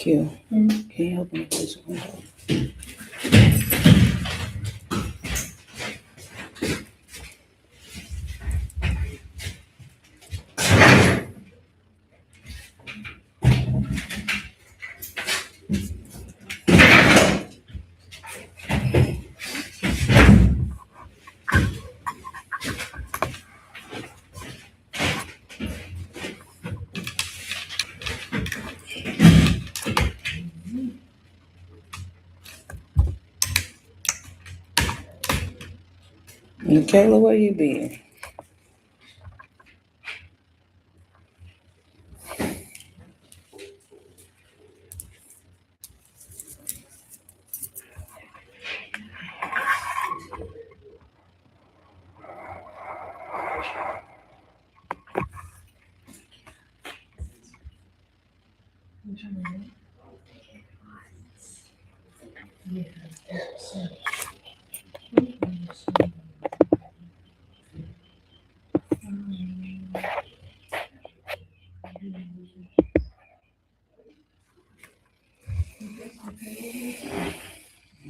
Q, can you open up this window? Michaela, where you been?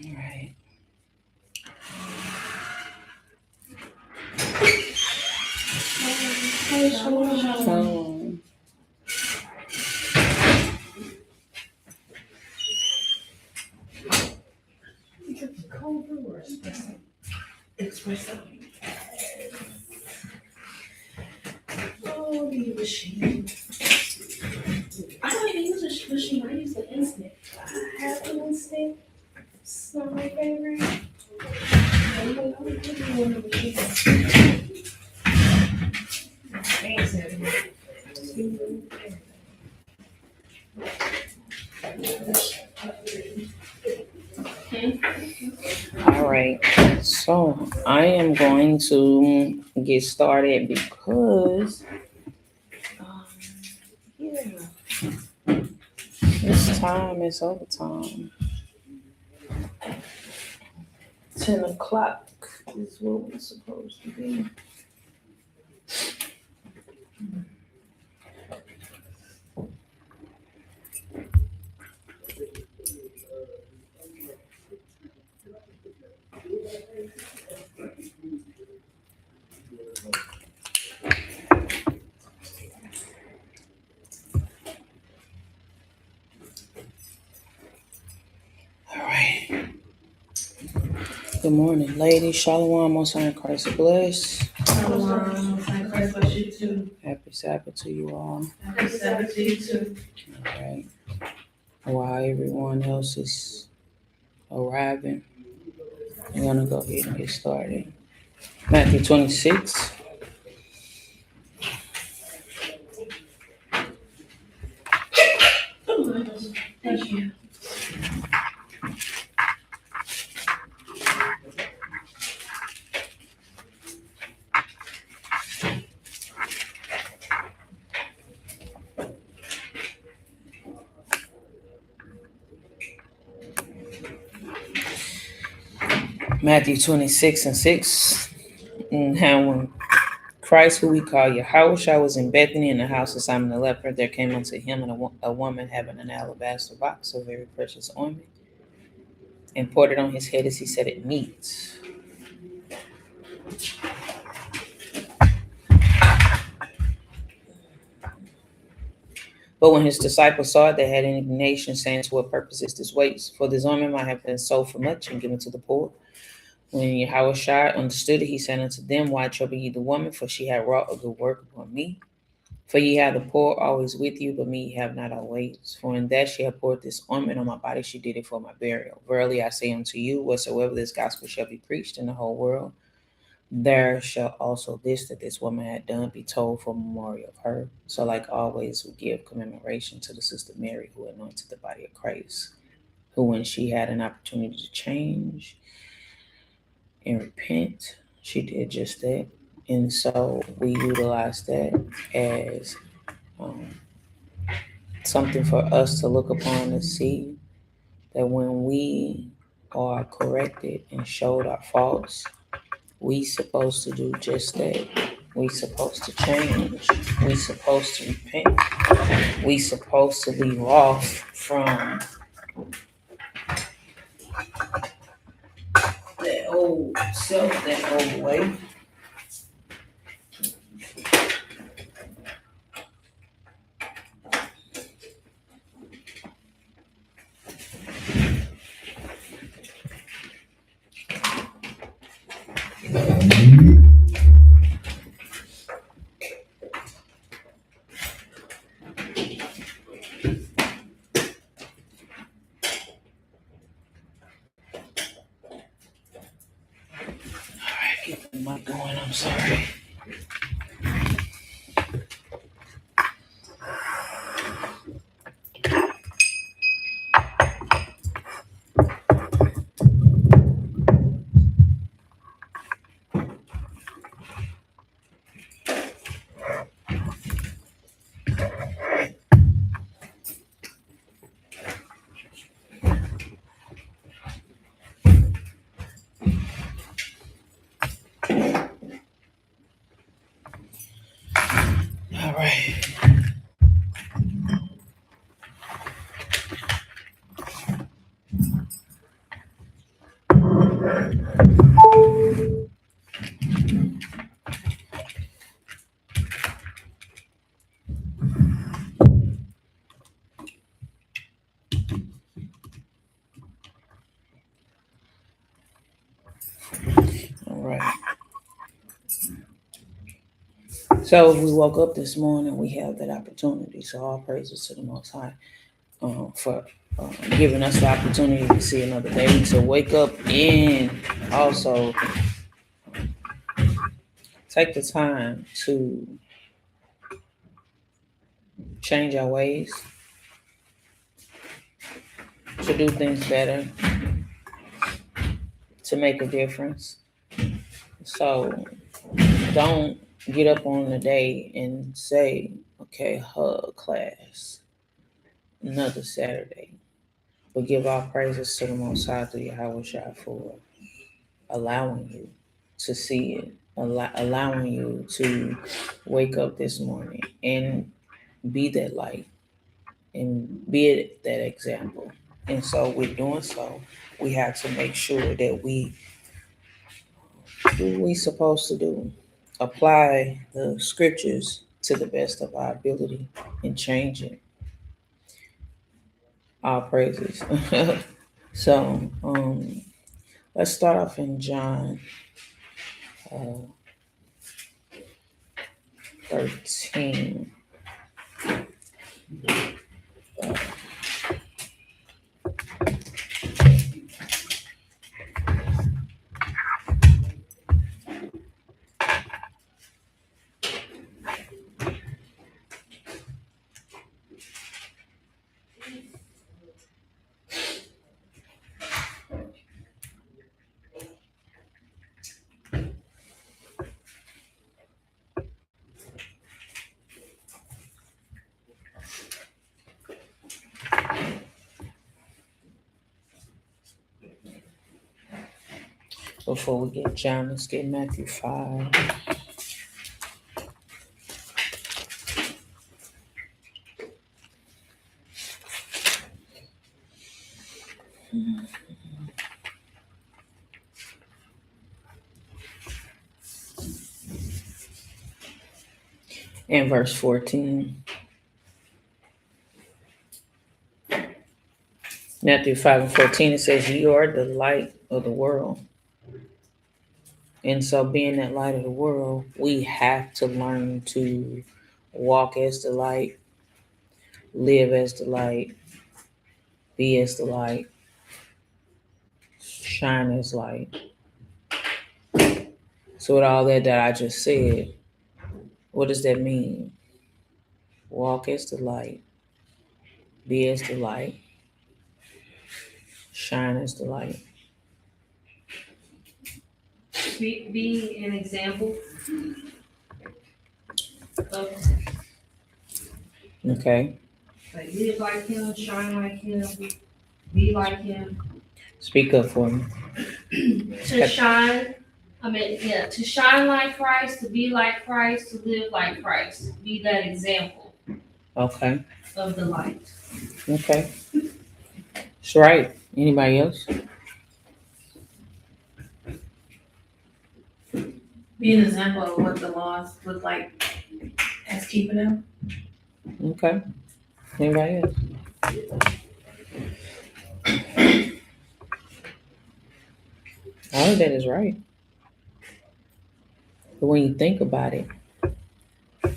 All right. Um, Oh, the machine. I don't even use a machine. I use the instant. I have the instant. It's not my favorite. I'm gonna put you on the machine. all right. So I am going to get started because, yeah, this time is overtime. 10 o'clock is what we're supposed to be. All right. Good morning, ladies. Shalom, Most High Christ bless. Happy Sabbath to you all. Happy Sabbath to you too. All right. While everyone else is arriving, I'm gonna go ahead and get started. Matthew 26. Thank you. Matthew 26 and 6. And how when Christ, who we call Yahweh, was in Bethany in the house of Simon the leper, there came unto him a woman having an alabaster box of very precious ointment, and poured it on his head as he set it meat. But when his disciples saw it, they had indignation, saying, to what purpose is this waste? For this ointment might have been sold for much and given to the poor. When Yahushua understood it, he said unto them, why trouble ye the woman? For she had wrought a good work upon me. For ye have the poor always with you, but me ye have not always. For in that she hath poured this ointment on my body, she did it for my burial. Verily I say unto you, whatsoever this gospel shall be preached in the whole world, there shall also that this woman had done be told for memorial of her. So like always, we give commemoration to the Sister Mary, who anointed the body of Christ, who when she had an opportunity to change and repent, she did just that. And so we utilize that as something for us to look upon and see that when we are corrected and showed our faults, we supposed to do just that. We supposed to change. We supposed to repent. We supposed to leave off from that old self, that old way. Get the mic going. I'm sorry. All right. All right. So we woke up this morning. We have that opportunity. So all praises to the Most High for giving us the opportunity to see another day, to wake up and also take the time to change our ways, to do things better, to make a difference. So don't get up on the day and say, okay, hug class, another Saturday. But give all praises to the Most High through Yahweh Shai for allowing you to see it, allowing you to wake up this morning and be that light and be that example. And so with doing so, we have to make sure that we do what we supposed to do. Apply the scriptures to the best of our ability and change it. All praises. So let's start off in John 13. Before we get John, let's get Matthew 5. And verse 14. Matthew 5 and 14, it says, "You are the light of the world." And so being that light of the world, we have to learn to walk as the light, live as the light, be as the light, shine as light. So with all that I just said, what does that mean? Walk as the light, be as the light, shine as the light. Be an example of, Okay. like, live like him, shine like him, be like him. Speak up for me. To shine I mean, yeah, to shine like Christ, to be like Christ, to live like Christ, be that example Okay. of the light. Okay. That's right. Anybody else? Be an example of what the laws look like as keeping them. Okay. Anybody else? All of that is right. But when you think about it, and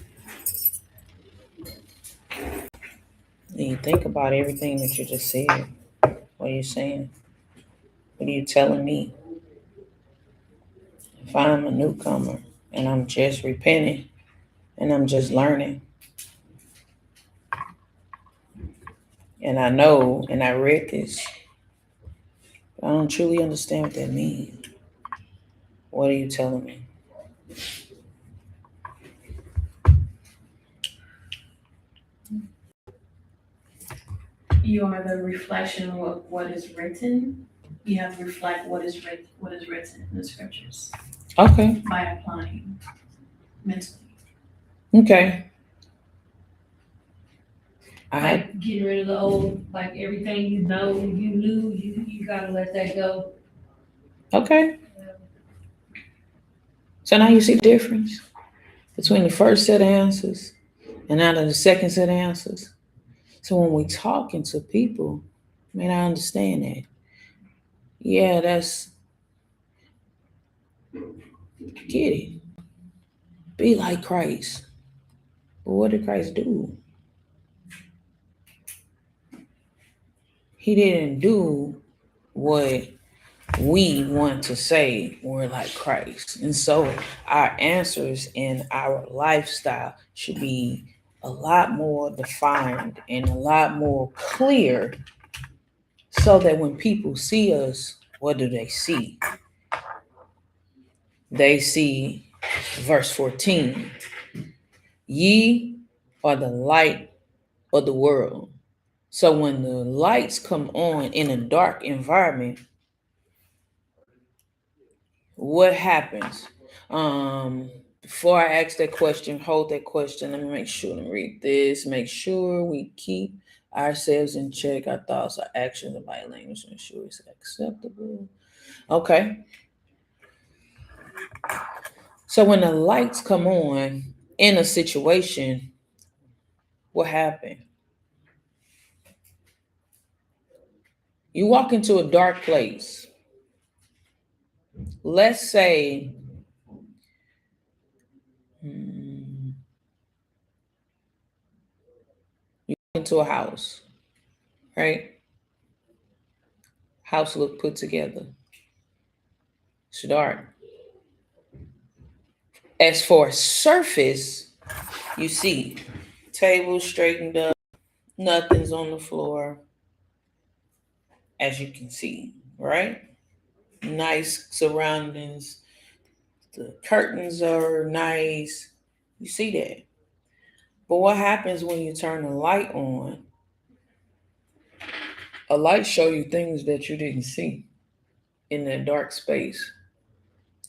you think about everything that you just said, what are you saying? What are you telling me? If I'm a newcomer and I'm just repenting and I'm just learning, and I know and I read this, but I don't truly understand what that means. What are you telling me? You are the reflection of what is written. You have to reflect what is written in the scriptures Okay. by applying mentally. Okay. I Like getting rid of the old, like everything you know, you knew, you gotta let that go. okay. So now you see the difference between the first set of answers and now the second set of answers. So when we talking to people, man, I understand that. Yeah, that's get it. Be like Christ. But what did Christ do? He didn't do what we want to say we're like Christ. And so our answers and our lifestyle should be a lot more defined and a lot more clear so that when people see us, what do they see? They see verse 14. Ye are the light of the world. So when the lights come on in a dark environment, what happens? Before I ask that question, hold that question. Let me make sure to read this. Make sure we keep ourselves in check, our thoughts, our actions, and body language, ensure it's acceptable. Okay. So when the lights come on in a situation, what happened? You walk into a dark place. Let's say you walk into a house, right? House look put together. It's dark. As for surface, you see tables straightened up, nothing's on the floor, as you can see, right? Nice surroundings. The curtains are nice. You see that. But what happens when you turn the light on? A light show you things that you didn't see in that dark space.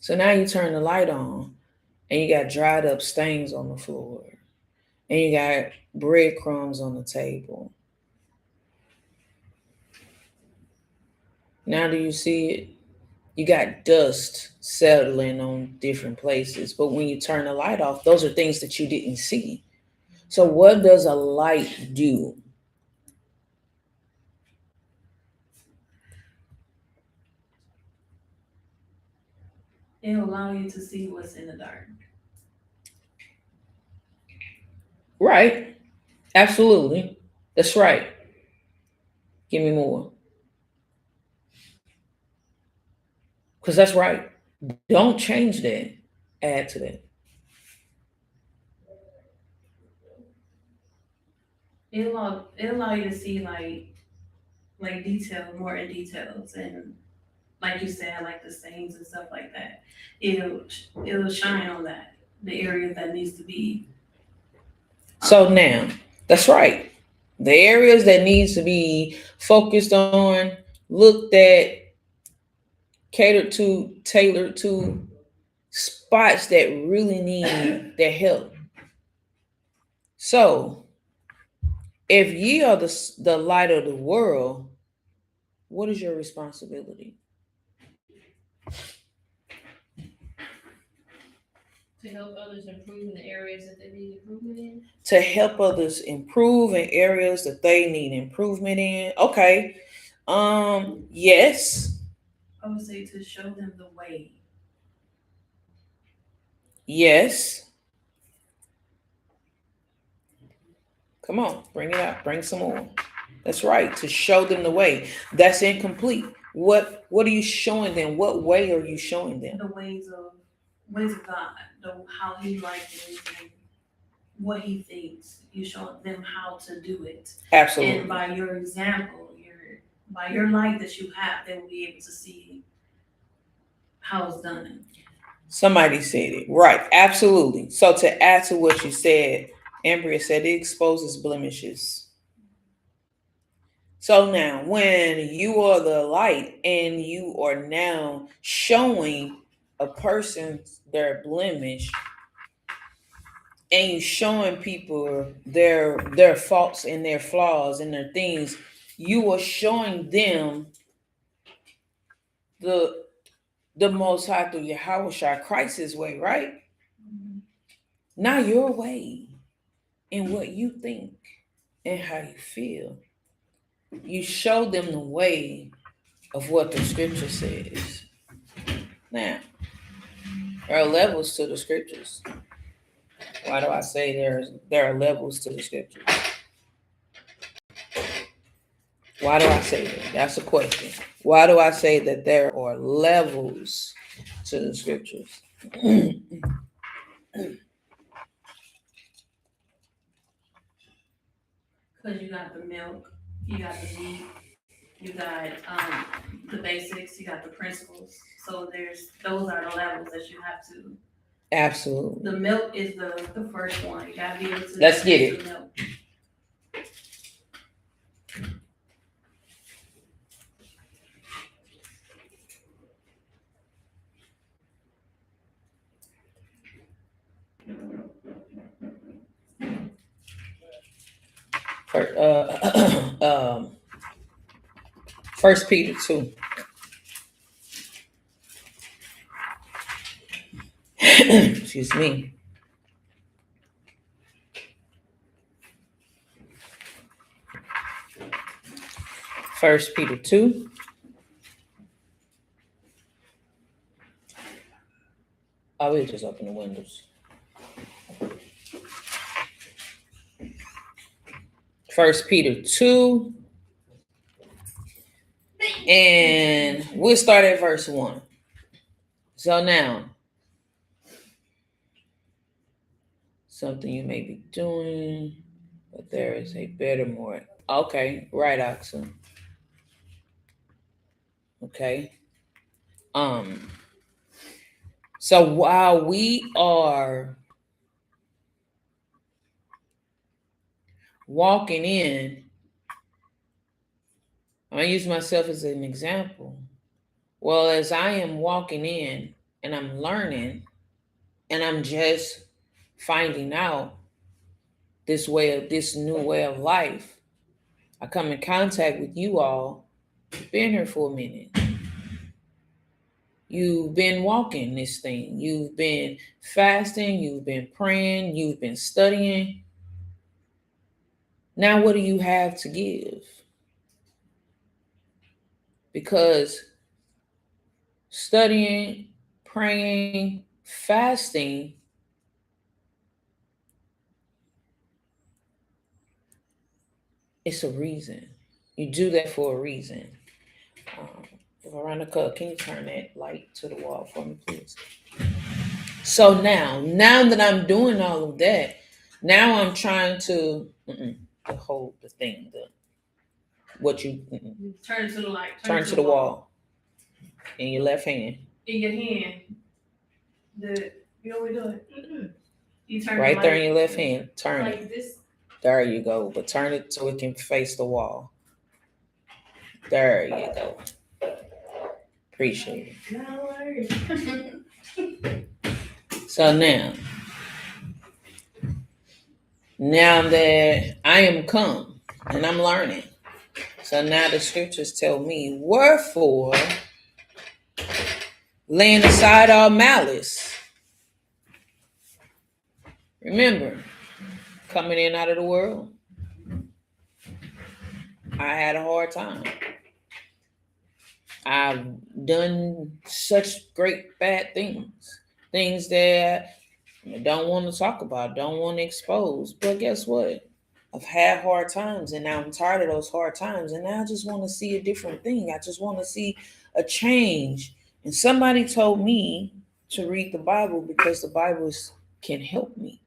So now you turn the light on and you got dried up stains on the floor and you got breadcrumbs on the table. Now do you see it? You got dust settling on different places. But when you turn the light off, those are things that you didn't see. So what does a light do? It'll allow you to see what's in the dark. Right. Absolutely. That's right. Give me more. Because that's right. Don't change that. Add to that. It'll allow you to see like detail, more in details, and like you said, like the stains and stuff like that. It'll shine on that, the area that needs to be. So now, that's right. The areas that needs to be focused on, looked at, catered to, tailored to, spots that really need their help. So, if ye are the light of the world, what is your responsibility? To help others improve in the areas that they need improvement in. To help others improve in areas that they need improvement in. Okay. Yes. I would say to show them the way. Yes. Come on, bring it out. Bring some more. That's right. To show them the way. That's incomplete. What are you showing them? What way are you showing them? The ways of God, how He likes it and what He thinks. You show them how to do it. Absolutely. And by your example, by your light that you have, they will be able to see how it's done. Somebody said it. Right. Absolutely. So to add to what you said, Ambria said it exposes blemishes. So now when you are the light and you are now showing a person their blemish and you showing people their faults and their flaws and their things, you are showing them the Most High through Yahweh Christ's way, right? Mm-hmm. Not your way and what you think and how you feel. You show them the way of what the scripture says. Now, there are levels to the scriptures. Why do I say there are levels to the scriptures? Why do I say that? That's a question. Why do I say that there are levels to the scriptures? Because you got the milk, you got the meat, you got the basics, you got the principles. So those are the levels that you have to. Absolutely. The milk is the first one. You gotta be able to. Let's get it. The milk. First Peter 2. Excuse me. First Peter 2. I will just open the windows. First Peter 2. And we'll start at verse 1. So now, something you may be doing, but there is a better, more. Okay, right, Oxen. Okay. So while we are walking in, I'm gonna use myself as an example. Well, as I am walking in and I'm learning and I'm just finding out this new way of life, I come in contact with you all. Been here for a minute. You've been walking this thing. You've been fasting. You've been praying. You've been studying. Now, what do you have to give? Because studying, praying, fasting it's a reason. You do that for a reason. Veronica, can you turn that light to the wall for me, please? So now that I'm doing all of that, now I'm trying to hold the thing, turn to the light. Turn to the wall. In your left hand. In your hand. You know what we're doing? Mm-hmm. You turn right there in your left hand. Turn like it. This. There you go. But turn it so it can face the wall. There you go. Appreciate it. So now that I am come and I'm learning, so now the scriptures tell me, wherefore, laying aside all malice. Remember, coming in out of the world, I had a hard time. I've done such great bad things that I don't want to talk about, don't want to expose. But guess what? I've had hard times and now I'm tired of those hard times. And now I just want to see a different thing. I just want to see a change. And somebody told me to read the Bible because the Bible can help me.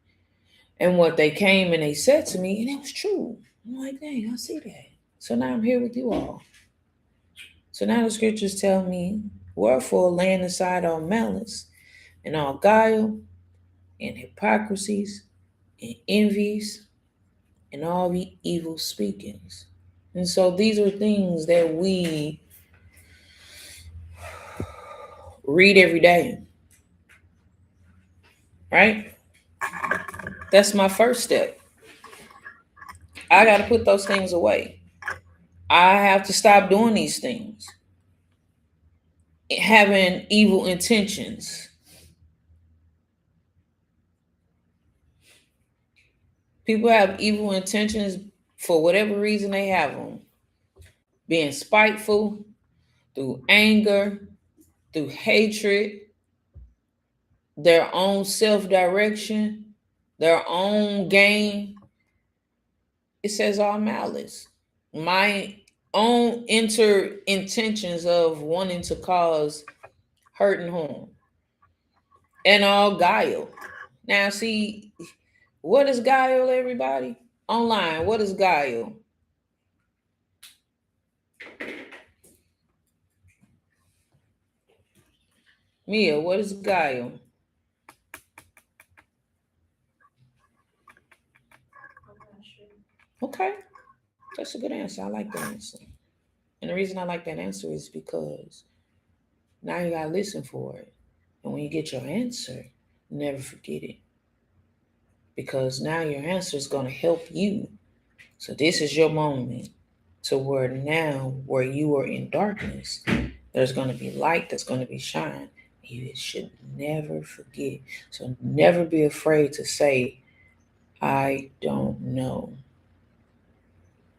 And what they came and they said to me, and it was true. I'm like, dang, I see that. So now I'm here with you all. So now the scriptures tell me, wherefore, laying aside all malice and all guile and hypocrisies and envies and all the evil speakings. And so these are things that we read every day, right? That's my first step. I got to put those things away. I have to stop doing these things, having evil intentions. People have evil intentions for whatever reason they have them. Being spiteful, through anger, through hatred, their own self-direction, their own gain. It says all malice. My own intentions of wanting to cause hurt and harm. And all guile. Now see, what is guile, everybody? Online, what is guile? Mia, what is guile? Okay, that's a good answer. I like that answer. And the reason I like that answer is because now you gotta listen for it. And when you get your answer, never forget it. Because now your answer is gonna help you. So this is your moment to where now where you are in darkness, there's gonna be light that's gonna be shine. You should never forget. So never be afraid to say, I don't know.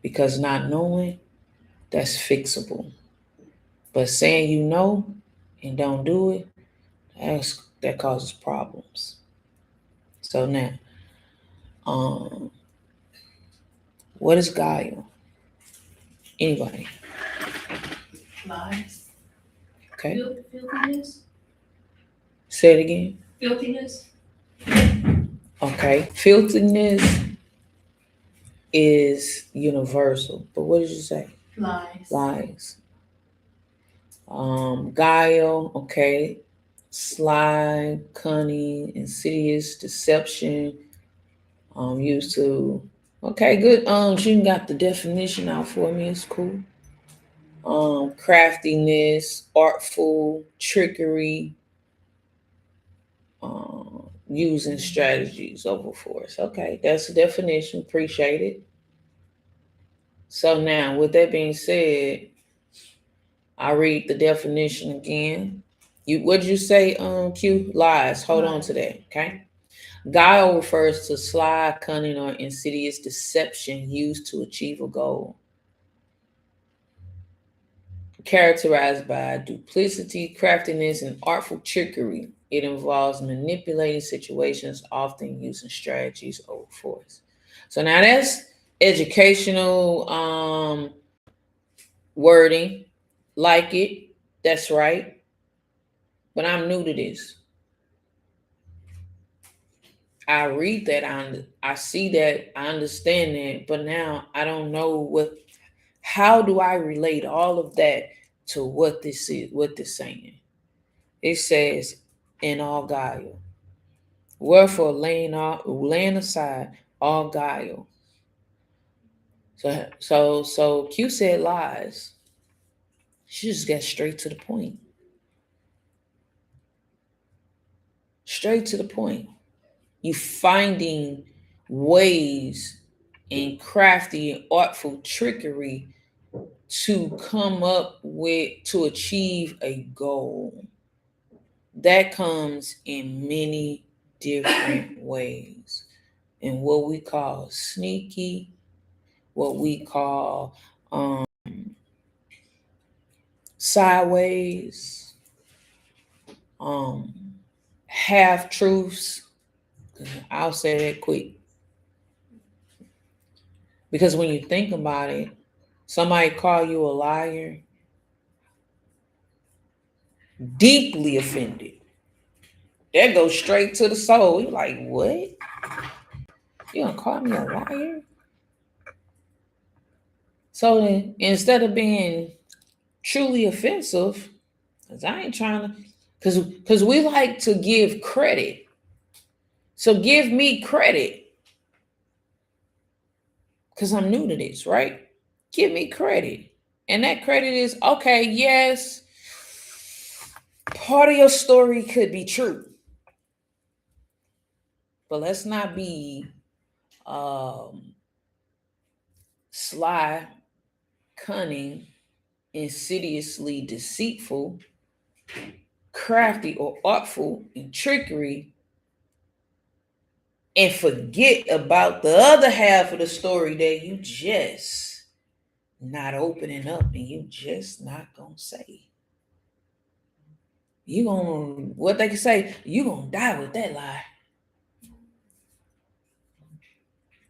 Because not knowing, that's fixable. But saying you know and don't do it, that causes problems. So now, what is guile? Anybody? Lies. Okay. Filthiness. Say it again. Filthiness. Okay. Filthiness is universal. But what did you say? Lies. Lies. Guile, okay. Sly, cunning, insidious, deception. Used to. Okay, good. She got the definition out for me. It's cool. Craftiness, artful, trickery, using strategies over force. Okay, that's the definition. Appreciate it. So now, with that being said, I read the definition again. What did you say, Q? Lies. Hold on to that, okay? Guile refers to sly, cunning, or insidious deception used to achieve a goal. Characterized by duplicity, craftiness, and artful trickery. It involves manipulating situations, often using strategies over force. So now that's educational wording. Like it. That's right. But I'm new to this. I read that, I see that, I understand that, but now I don't know how do I relate all of that to what this is, what this saying. It says, in all guile. Wherefore laying aside all guile. So Q said lies. She just got straight to the point. Straight to the point. You finding ways in crafty and artful trickery to come up with, to achieve a goal. That comes in many different ways. In what we call sneaky, what we call sideways, half truths. I'll say that quick. Because when you think about it, somebody call you a liar, deeply offended. That goes straight to the soul. You're like, what? You gonna call me a liar? So then, instead of being truly offensive, because I ain't trying to, because we like to give credit. So give me credit. Because I'm new to this, right? Give me credit. And that credit is, okay, yes, part of your story could be true. But let's not be sly, cunning, insidiously deceitful, crafty, or artful in trickery, and forget about the other half of the story that you just not opening up and you just not gonna say. You gonna, what they can say, you gonna die with that lie.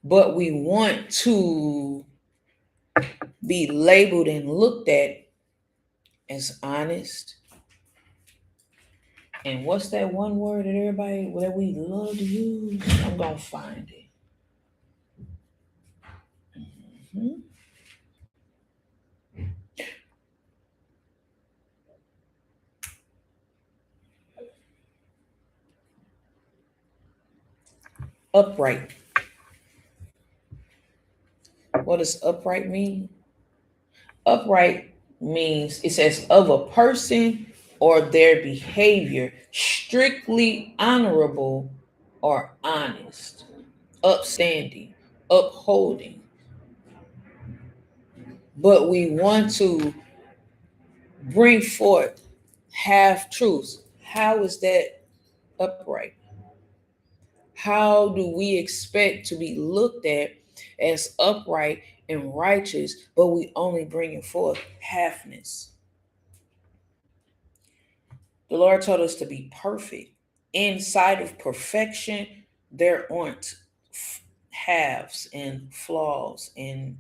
But we want to be labeled and looked at as honest. And what's that one word that everybody, that we love to use? I'm gonna find it. Mm-hmm. Upright. What does upright mean? Upright means, it says, of a person or their behavior strictly honorable or honest, upstanding, upholding. But we want to bring forth half truths. How is that upright? How do we expect to be looked at as upright and righteous, but we only bringing forth halfness? The Lord told us to be perfect. Inside of perfection, there aren't halves and flaws and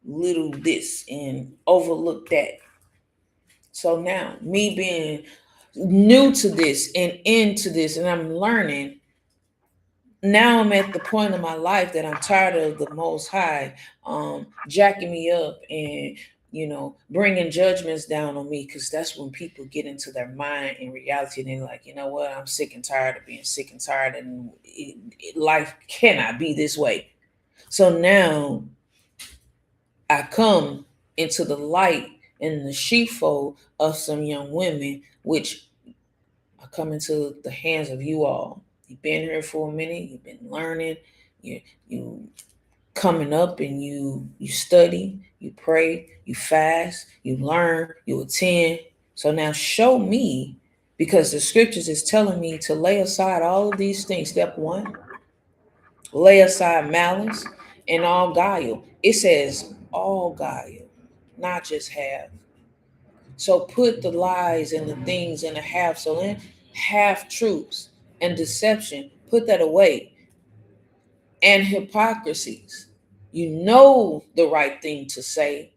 little this and overlook that. So now, me being new to this and into this, and I'm learning, now I'm at the point of my life that I'm tired of the Most High jacking me up and, bringing judgments down on me, because that's when people get into their mind and reality and they're like, you know what, I'm sick and tired of being sick and tired, and life cannot be this way. So now I come into the light and the sheepfold of some young women, which I come into the hands of you all. You've been here for a minute. You've been learning. You coming up, and you study, you pray, you fast, you learn, you attend. So now show me, because the scriptures is telling me to lay aside all of these things. Step 1, lay aside malice and all guile. It says all guile, not just half. So put the lies and the things in a half. So in half truths and deception, put that away. And hypocrisies. You know the right thing to say,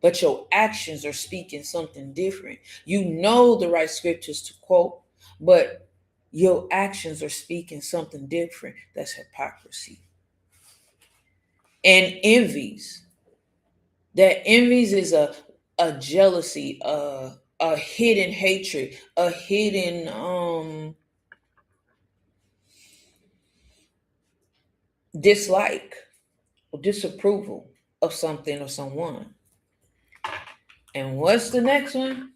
but your actions are speaking something different. You know the right scriptures to quote, but your actions are speaking something different. That's hypocrisy. And envies. That envies is a jealousy, a hidden hatred, a hidden dislike or disapproval of something or someone. And what's the next one?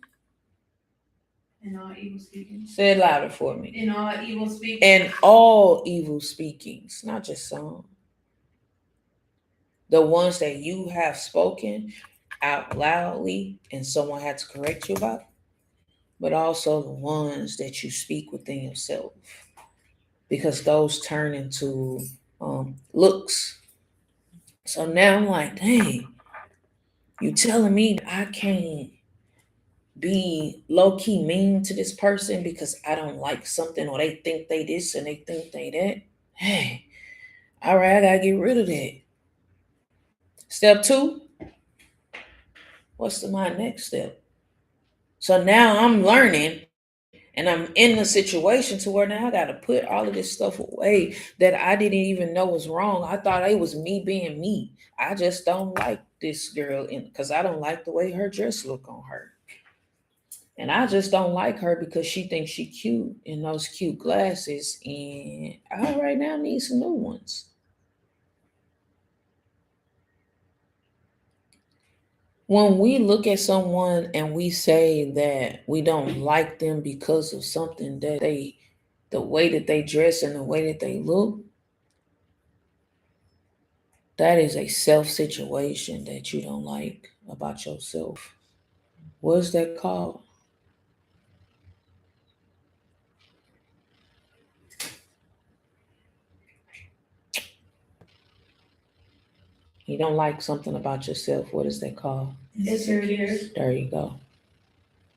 And all evil speaking. Say it louder for me. In all evil speaking. And all evil speakings, not just some. The ones that you have spoken out loudly and someone had to correct you about, but also the ones that you speak within yourself, because those turn into looks. So now I'm like, dang, you telling me I can't be low-key mean to this person because I don't like something, or they think they this and they think they that? Hey, all right, I gotta get rid of that. Step 2, what's my next step? So now I'm learning and I'm in the situation to where now I got to put all of this stuff away that I didn't even know was wrong. I thought it was me being me. I just don't like this girl because I don't like the way her dress look on her. And I just don't like her because she thinks she cute in those cute glasses. And I right now need some new ones. When we look at someone and we say that we don't like them because of something that the way that they dress and the way that they look, that is a self situation that you don't like about yourself. What is that called? You don't like something about yourself. What is that called? Insecurity. There you go.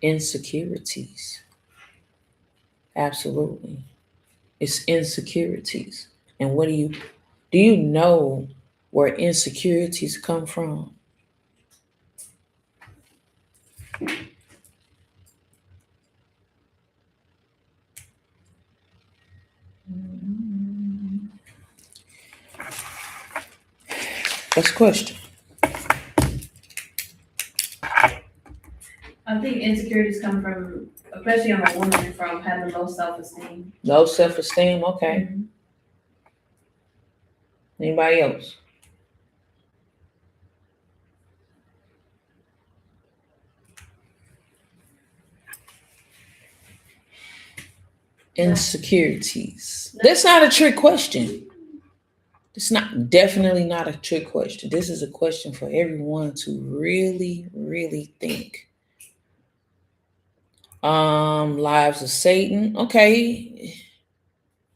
Insecurities. Absolutely. It's insecurities. And what do you know where insecurities come from? That's a question. I think insecurities come from, especially on a woman, from having low self-esteem. Low self-esteem, okay. Mm-hmm. Anybody else? Insecurities. That's not a trick question. It's definitely not a trick question. This is a question for everyone to really, really think. Lives of Satan. Okay.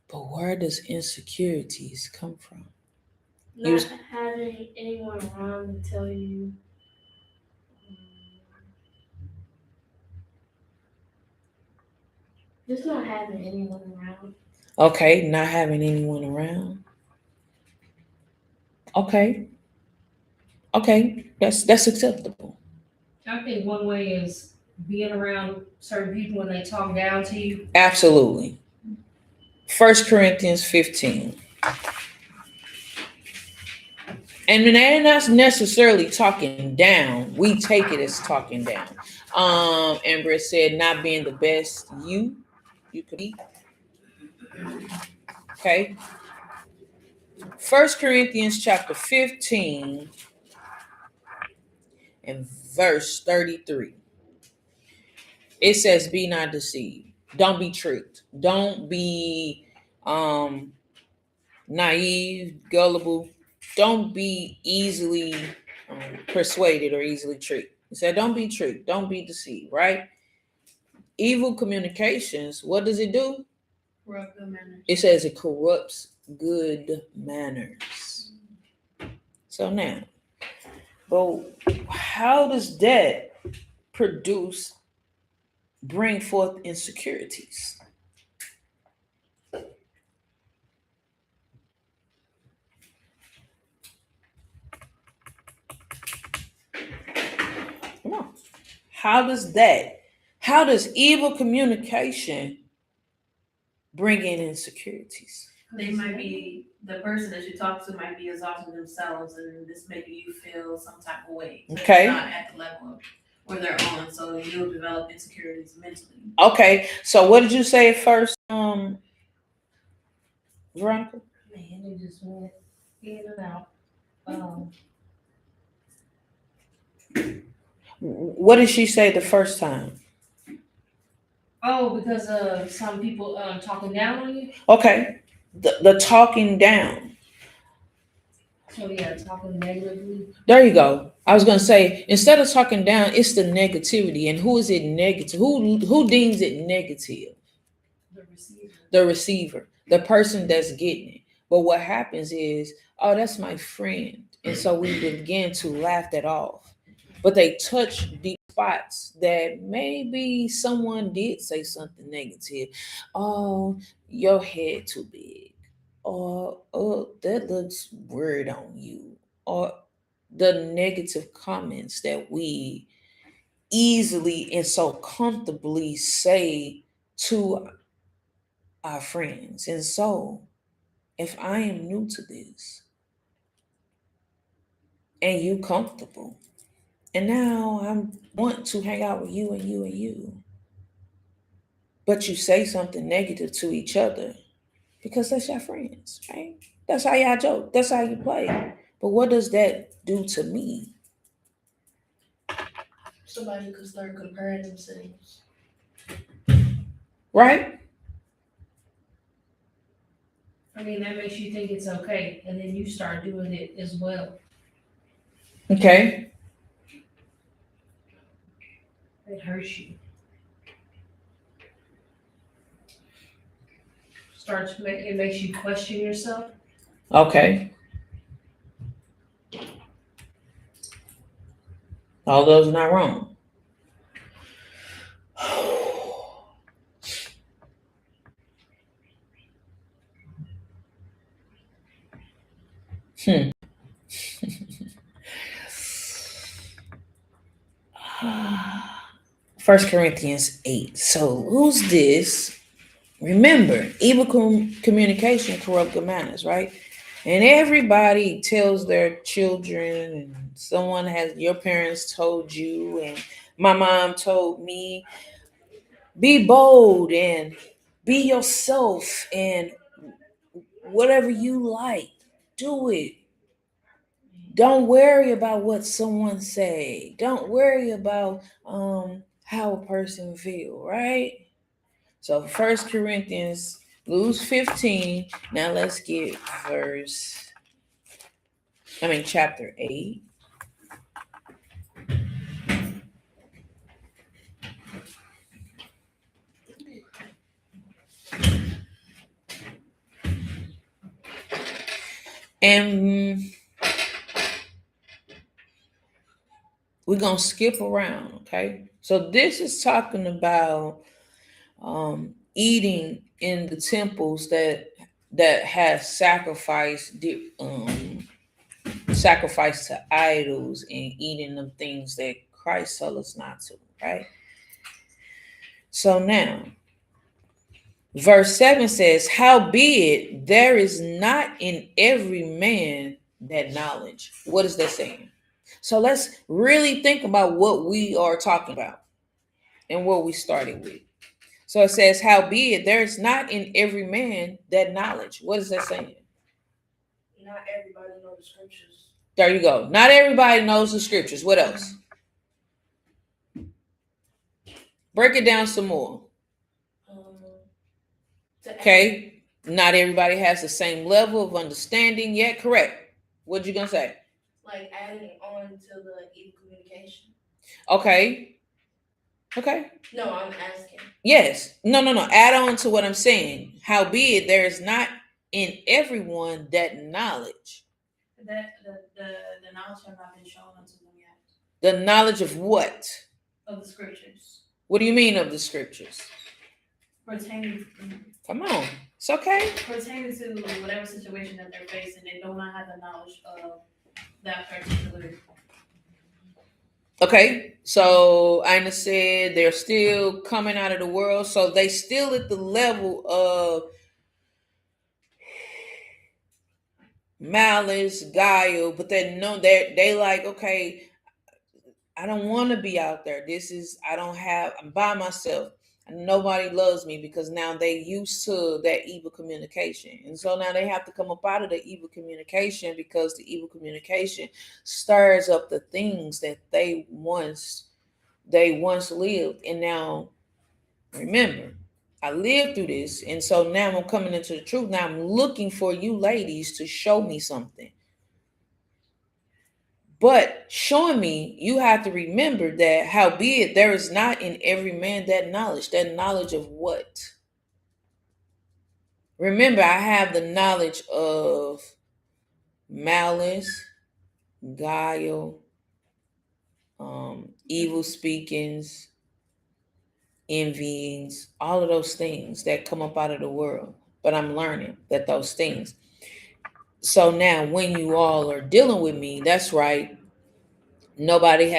But where does insecurities come from? Not having anyone around to tell you. Just not having anyone around. Okay, not having anyone around. Okay, that's acceptable. I think one way is being around certain people when they talk down to you. Absolutely. 1 Corinthians 15. And they're not necessarily talking down. We take it as talking down. Amber said, not being the best you could be. Okay. 1 Corinthians chapter 15 and verse 33. It says, be not deceived. Don't be tricked. Don't be naive, gullible. Don't be easily persuaded or easily tricked. He said, don't be tricked. Don't be deceived, right? Evil communications, what does it do? Corrupt good manners. It says it corrupts good manners. So now, but how does that bring forth insecurities? Come on. How does evil communication bring in insecurities? They might be, the person that you talk to might be exhausting themselves, and this making you feel some type of way. So Okay. they're not at the level of where they're on, so you'll develop insecurities mentally. Okay, so what did you say at first, Veronica? Man, they just went in and out. What did she say the first time? Oh, because of some people talking down on you. Okay, the talking down. So yeah, talking negatively. There you go. I was gonna say instead of talking down, it's the negativity, and who is it negative? Who deems it negative? The receiver. The receiver, the person that's getting it. But what happens is, oh, that's my friend, and so we begin to laugh that off. But they touch deep spots that maybe someone did say something negative. Oh, your head too big, or oh, that looks weird on you, or the negative comments that we easily and so comfortably say to our friends. And so, if I am new to this and you comfortable, and now I want to hang out with you and you and you, but you say something negative to each other because that's your friends, right? That's how y'all joke. That's how you play. But what does that do to me, Somebody could start comparing themselves. right? I mean, that makes you think it's okay, and then you start doing it as well. Okay. It hurts you. It makes you question yourself. Okay. All those are not wrong. Hmm. First Corinthians 8. So who's this? Remember, evil communication corrupt good manners, right? And everybody tells their children, and someone has your parents told you, and my mom told me, be bold and be yourself, and whatever you like, do it. Don't worry about what someone say. Don't worry about how a person feel, right? So First Corinthians, lose 15. Now let's get chapter 8. And we're gonna skip around, okay? So this is talking about eating in the temples that have sacrifice to idols, and eating them things that Christ told us not to, right? So now, verse 7 says, howbeit there is not in every man that knowledge. What is that saying? So let's really think about what we are talking about and what we started with. So it says, howbeit there is not in every man that knowledge. What is that saying? Not everybody knows the scriptures. There you go. Not everybody knows the scriptures. What else? Break it down some more. Okay. Not everybody has the same level of understanding yet. Correct. What you gonna say? Like adding on to the evil communication. Okay. Okay. No, I'm asking. Yes. No. Add on to what I'm saying. Howbeit there is not in everyone that knowledge. That the knowledge have not been shown unto them yet. The knowledge of what? Of the scriptures. What do you mean of the scriptures? Pertaining. Come on. It's okay. Pertaining to whatever situation that they're facing, they do not have the knowledge of that particular. Okay, so Ina said they're still coming out of the world, so they still at the level of malice, guile, but they like, okay, I don't want to be out there. I'm by myself. And nobody loves me, because now they used to that evil communication. And so now they have to come up out of the evil communication, because the evil communication stirs up the things that they once lived. And now Remember, I lived through this, and so now I'm coming into the truth. Now I'm looking for you ladies to show me something. But showing me, you have to remember that howbeit there is not in every man that knowledge of what? Remember, I have the knowledge of malice, guile, evil speakings, envyings, all of those things that come up out of the world. But I'm learning that those things. So now when you all are dealing with me, that's right. Not everybody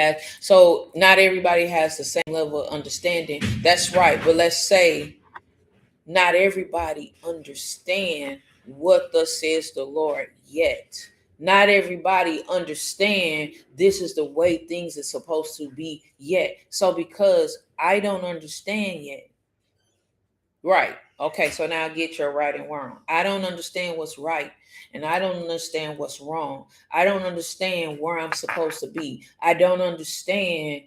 has the same level of understanding. That's right. But let's say not everybody understand what thus says the Lord yet. Not everybody understand this is the way things are supposed to be yet. So because I don't understand yet. Right. Okay, so now get your right and wrong. I don't understand what's right and I don't understand what's wrong. I don't understand where I'm supposed to be. I don't understand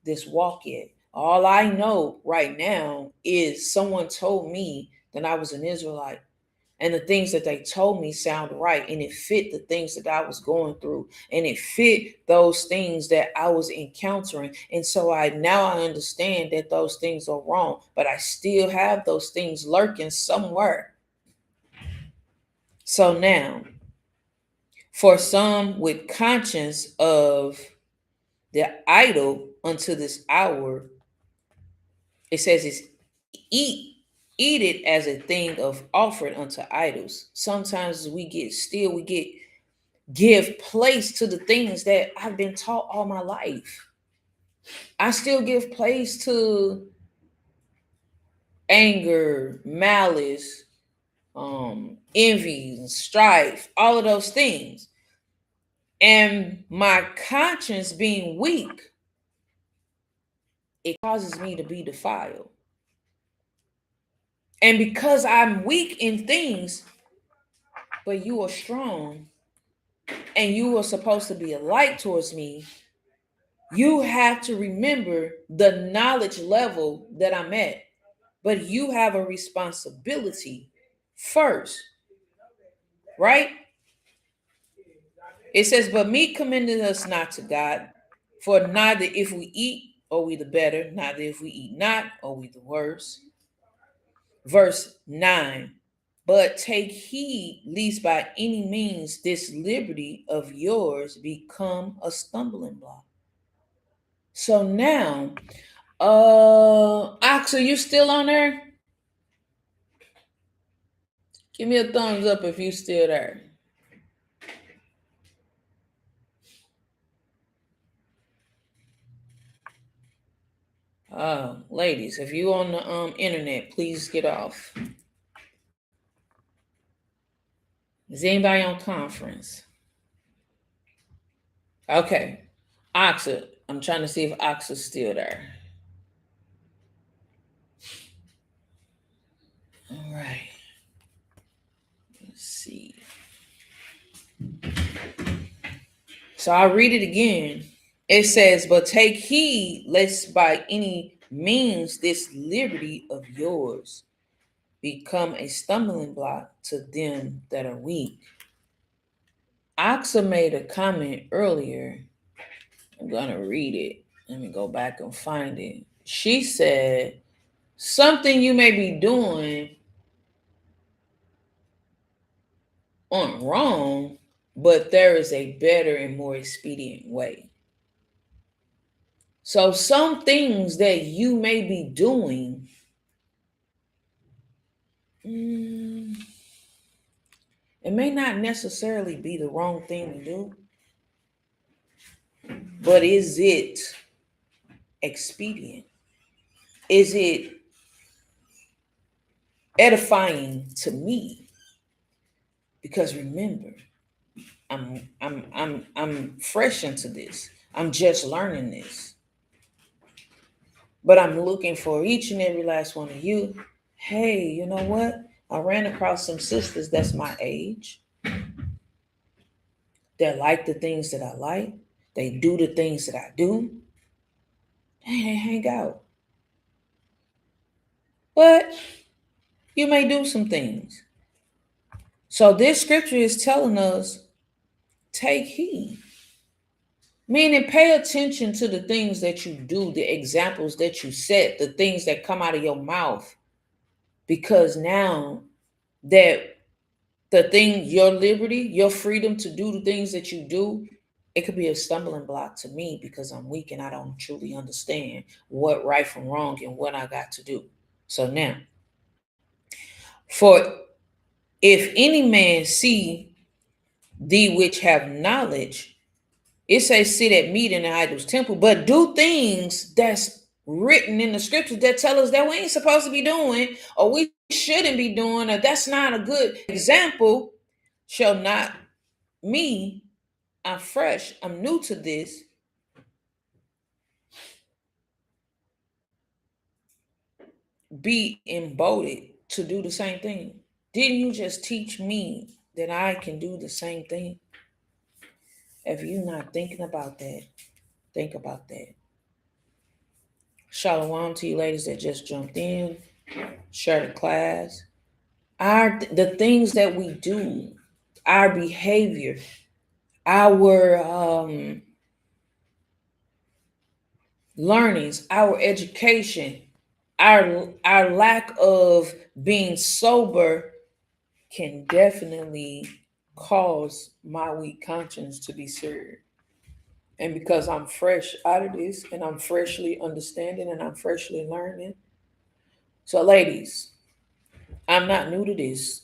this walk yet. All I know right now is someone told me that I was an Israelite. And the things that they told me sound right. And it fit the things that I was going through. And it fit those things that I was encountering. And so I understand that those things are wrong. But I still have those things lurking somewhere. So now, for some with conscience of the idol unto this hour, it says it's eat it as a thing of offered unto idols. Sometimes we give place to the things that I've been taught all my life. I still give place to anger, malice, envy, and strife, all of those things. And my conscience being weak, it causes me to be defiled. And because I'm weak in things, but you are strong, and you are supposed to be a light towards me, you have to remember the knowledge level that I'm at. But you have a responsibility first, right? It says, but meat commended us not to God, for neither if we eat are we the better, neither if we eat not are we the worse. Verse 9, but take heed lest by any means this liberty of yours become a stumbling block. So now, Ox, are you still on there? Give me a thumbs up if you still there. Ladies, if you on the internet, please get off. Is anybody on conference? Okay. Oxa, I'm trying to see if Oxa's still there. All right. Let's see. So I'll read it again. It says, but take heed lest by any means this liberty of yours become a stumbling block to them that are weak. Oxa made a comment earlier. I'm going to read it. Let me go back and find it. She said, something you may be doing on wrong, but there is a better and more expedient way. So some things that you may be doing, it may not necessarily be the wrong thing to do, but is it expedient? Is it edifying to me? Because remember, I'm fresh into this. I'm just learning this. But I'm looking for each and every last one of you. Hey, you know what? I ran across some sisters that's my age that like the things that I like. They do the things that I do. Hey, they hang out. but you may do some things. So this scripture is telling us, take heed. Meaning, pay attention to the things that you do, the examples that you set, the things that come out of your mouth. Because now that your liberty, your freedom to do the things that you do, it could be a stumbling block to me because I'm weak and I don't truly understand what right from wrong and what I got to do. So now, for if any man see thee which have knowledge, it says sit at meat in the idol's temple, but do things that's written in the scriptures that tell us that we ain't supposed to be doing, or we shouldn't be doing, or that's not a good example, shall not me, I'm fresh, I'm new to this, be emboldened to do the same thing. Didn't you just teach me that I can do the same thing? If you're not thinking about that, think about that. Shalom to you ladies that just jumped in, share the class. The things that we do, our behavior, our learnings, our education, our lack of being sober can definitely cause my weak conscience to be seared. And because I'm fresh out of this and I'm freshly understanding and I'm freshly learning. So ladies, I'm not new to this.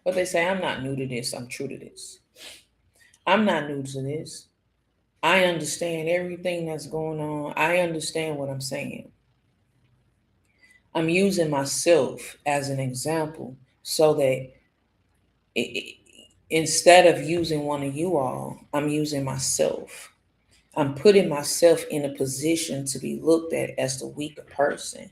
What they say, I'm not new to this, I'm true to this. I'm not new to this. I understand everything that's going on. I understand what I'm saying. I'm using myself as an example so that instead of using one of you all, I'm using myself. I'm putting myself in a position to be looked at as the weaker person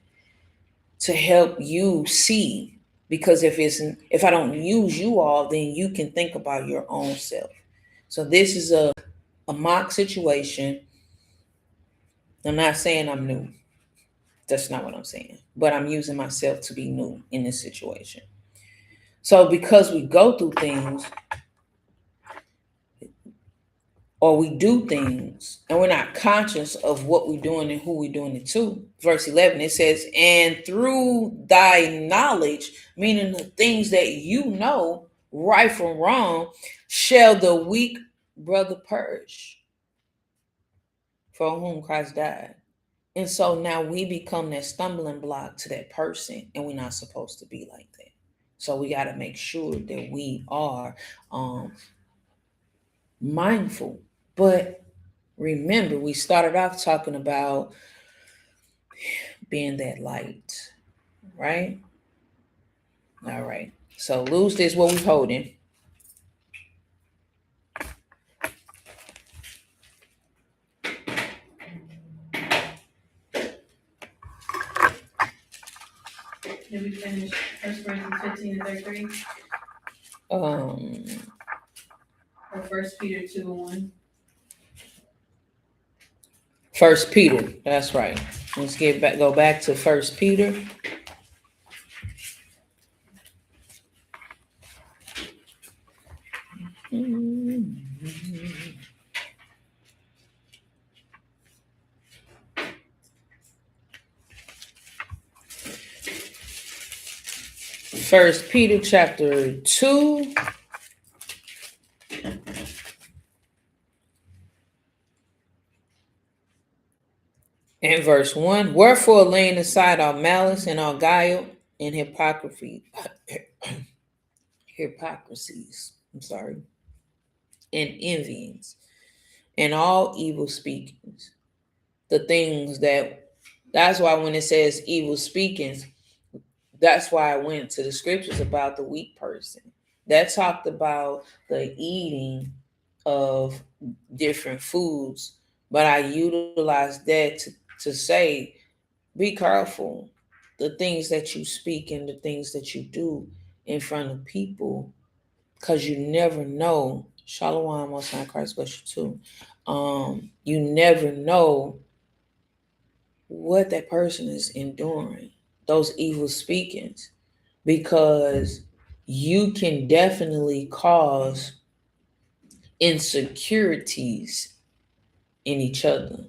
to help you see. Because if I don't use you all, then you can think about your own self. So this is a mock situation. I'm not saying I'm new. That's not what I'm saying. But I'm using myself to be new in this situation. So because we go through things or we do things and we're not conscious of what we're doing and who we're doing it to. Verse 11, it says, and through thy knowledge, meaning the things that you know, right from wrong, shall the weak brother perish, for whom Christ died. And so now we become that stumbling block to that person, and we're not supposed to be like that. So we got to make sure that we are mindful. But remember, we started off talking about being that light, right? All right. So lose this, what we're holding. Did we finish 1 Corinthians 15 and 33? Um, Or 1 Peter 2:1? 1 Peter. That's right. Let's go back to 1 Peter. First Peter chapter 2. And verse 1. Wherefore, laying aside all malice and all guile and hypocrisies, and envyings, and all evil speakings. That's why when it says evil speakings, that's why I went to the scriptures about the weak person. That talked about the eating of different foods, but I utilized that to say, be careful. The things that you speak and the things that you do in front of people, because you never know. Shalom, Most High Christ bless you too. You never know what that person is enduring. those evil speakings, because you can definitely cause insecurities in each other.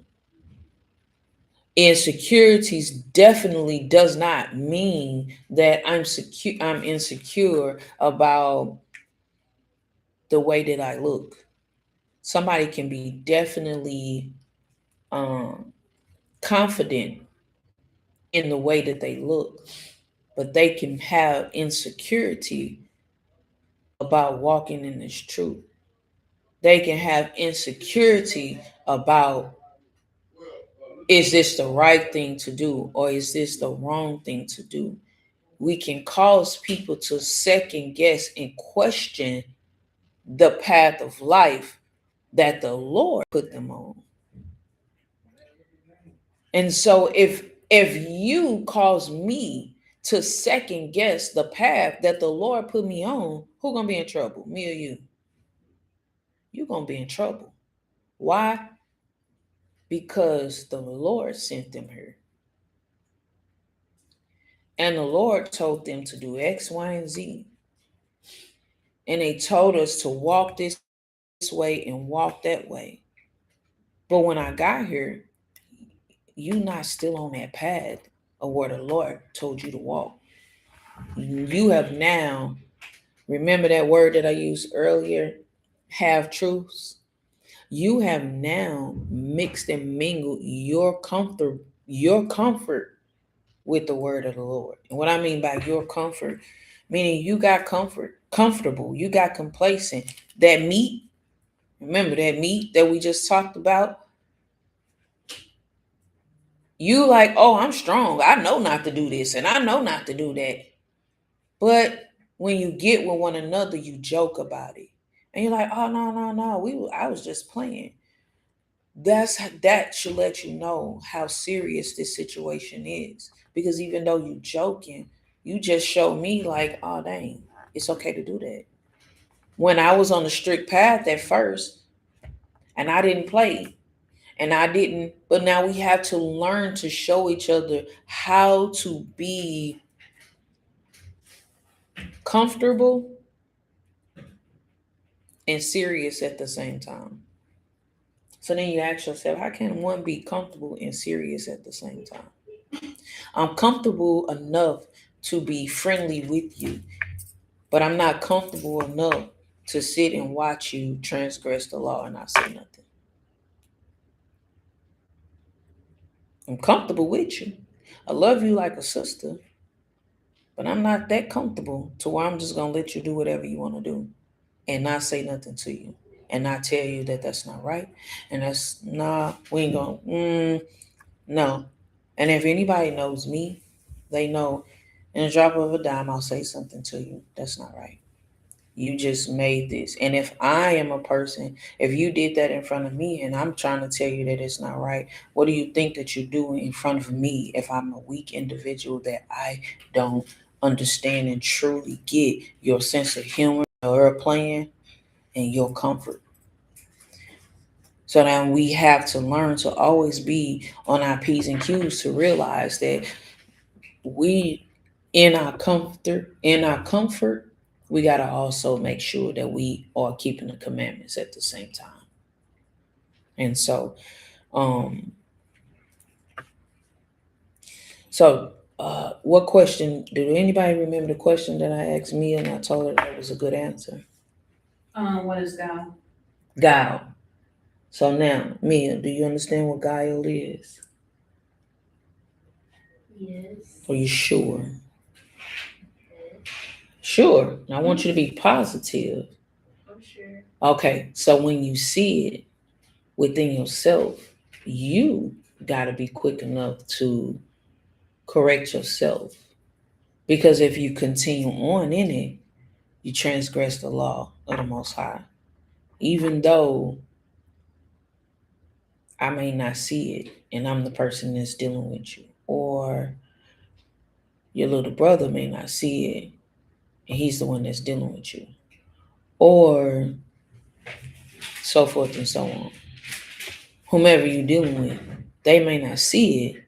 Insecurities definitely does not mean that I'm insecure about the way that I look. Somebody can be definitely confident in the way that they look, but they can have insecurity about walking in this truth. They can have insecurity about, is this the right thing to do or is this the wrong thing to do? We can cause people to second guess and question the path of life that the Lord put them on. And so if you cause me to second guess the path that the Lord put me on, who gonna be in trouble? Me or you? You're gonna be in trouble. Why? Because the Lord sent them here. And the Lord told them to do X, Y, and Z. And they told us to walk this way and walk that way. But when I got here, you're not still on that path of where the Lord told you to walk. You have now, remember that word that I used earlier, have truths? You have now mixed and mingled your comfort with the word of the Lord. And what I mean by your comfort, meaning you got comfortable, you got complacent. That meat, remember that meat that we just talked about? You like, oh, I'm strong. I know not to do this and I know not to do that. But when you get with one another, you joke about it. And you're like, oh, no. I was just playing. That should let you know how serious this situation is. Because even though you joking, you just show me like, oh, dang, it's okay to do that. When I was on the strict path at first, and I didn't play, but now we have to learn to show each other how to be comfortable and serious at the same time. So then you ask yourself, how can one be comfortable and serious at the same time? I'm comfortable enough to be friendly with you, but I'm not comfortable enough to sit and watch you transgress the law and not say nothing. I'm comfortable with you. I love you like a sister, but I'm not that comfortable to where I'm just going to let you do whatever you want to do and not say nothing to you and not tell you that that's not right. And that's, nah, we ain't going, no. And if anybody knows me, they know in a drop of a dime, I'll say something to you. That's not right. You just made this. And if I am a person, if you did that in front of me and I'm trying to tell you that it's not right, what do you think that you're doing in front of me if I'm a weak individual that I don't understand and truly get your sense of humor or playing and your comfort? So now we have to learn to always be on our P's and Q's to realize that we in our comfort, we got to also make sure that we are keeping the commandments at the same time. And so, what question, did anybody remember the question that I asked Mia and I told her that was a good answer? What is guile? Guile. So now, Mia, do you understand what guile is? Yes. Are you sure? Sure. I want you to be positive. I'm sure. Okay, so when you see it within yourself, you got to be quick enough to correct yourself. Because if you continue on in it, you transgress the law of the Most High. Even though I may not see it and I'm the person that's dealing with you, or your little brother may not see it and he's the one that's dealing with you, or so forth and so on. Whomever you're dealing with, they may not see it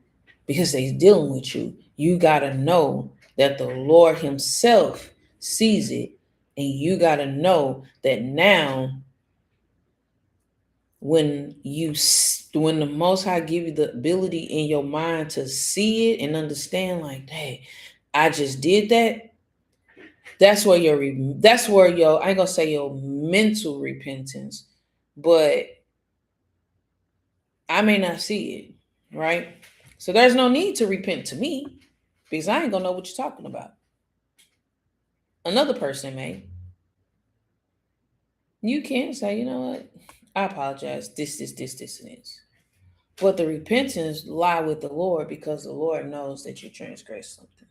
because they're dealing with you You got to know that the Lord himself sees it. And you got to know that now when the Most High give you the ability in your mind to see it and understand, like, hey, I just did that. That's where your I ain't gonna say your mental repentance, but I may not see it, right? So there's no need to repent to me because I ain't gonna know what you're talking about. Another person may. You can say, you know what? I apologize. This, and this. But the repentance lie with the Lord because the Lord knows that you transgressed something.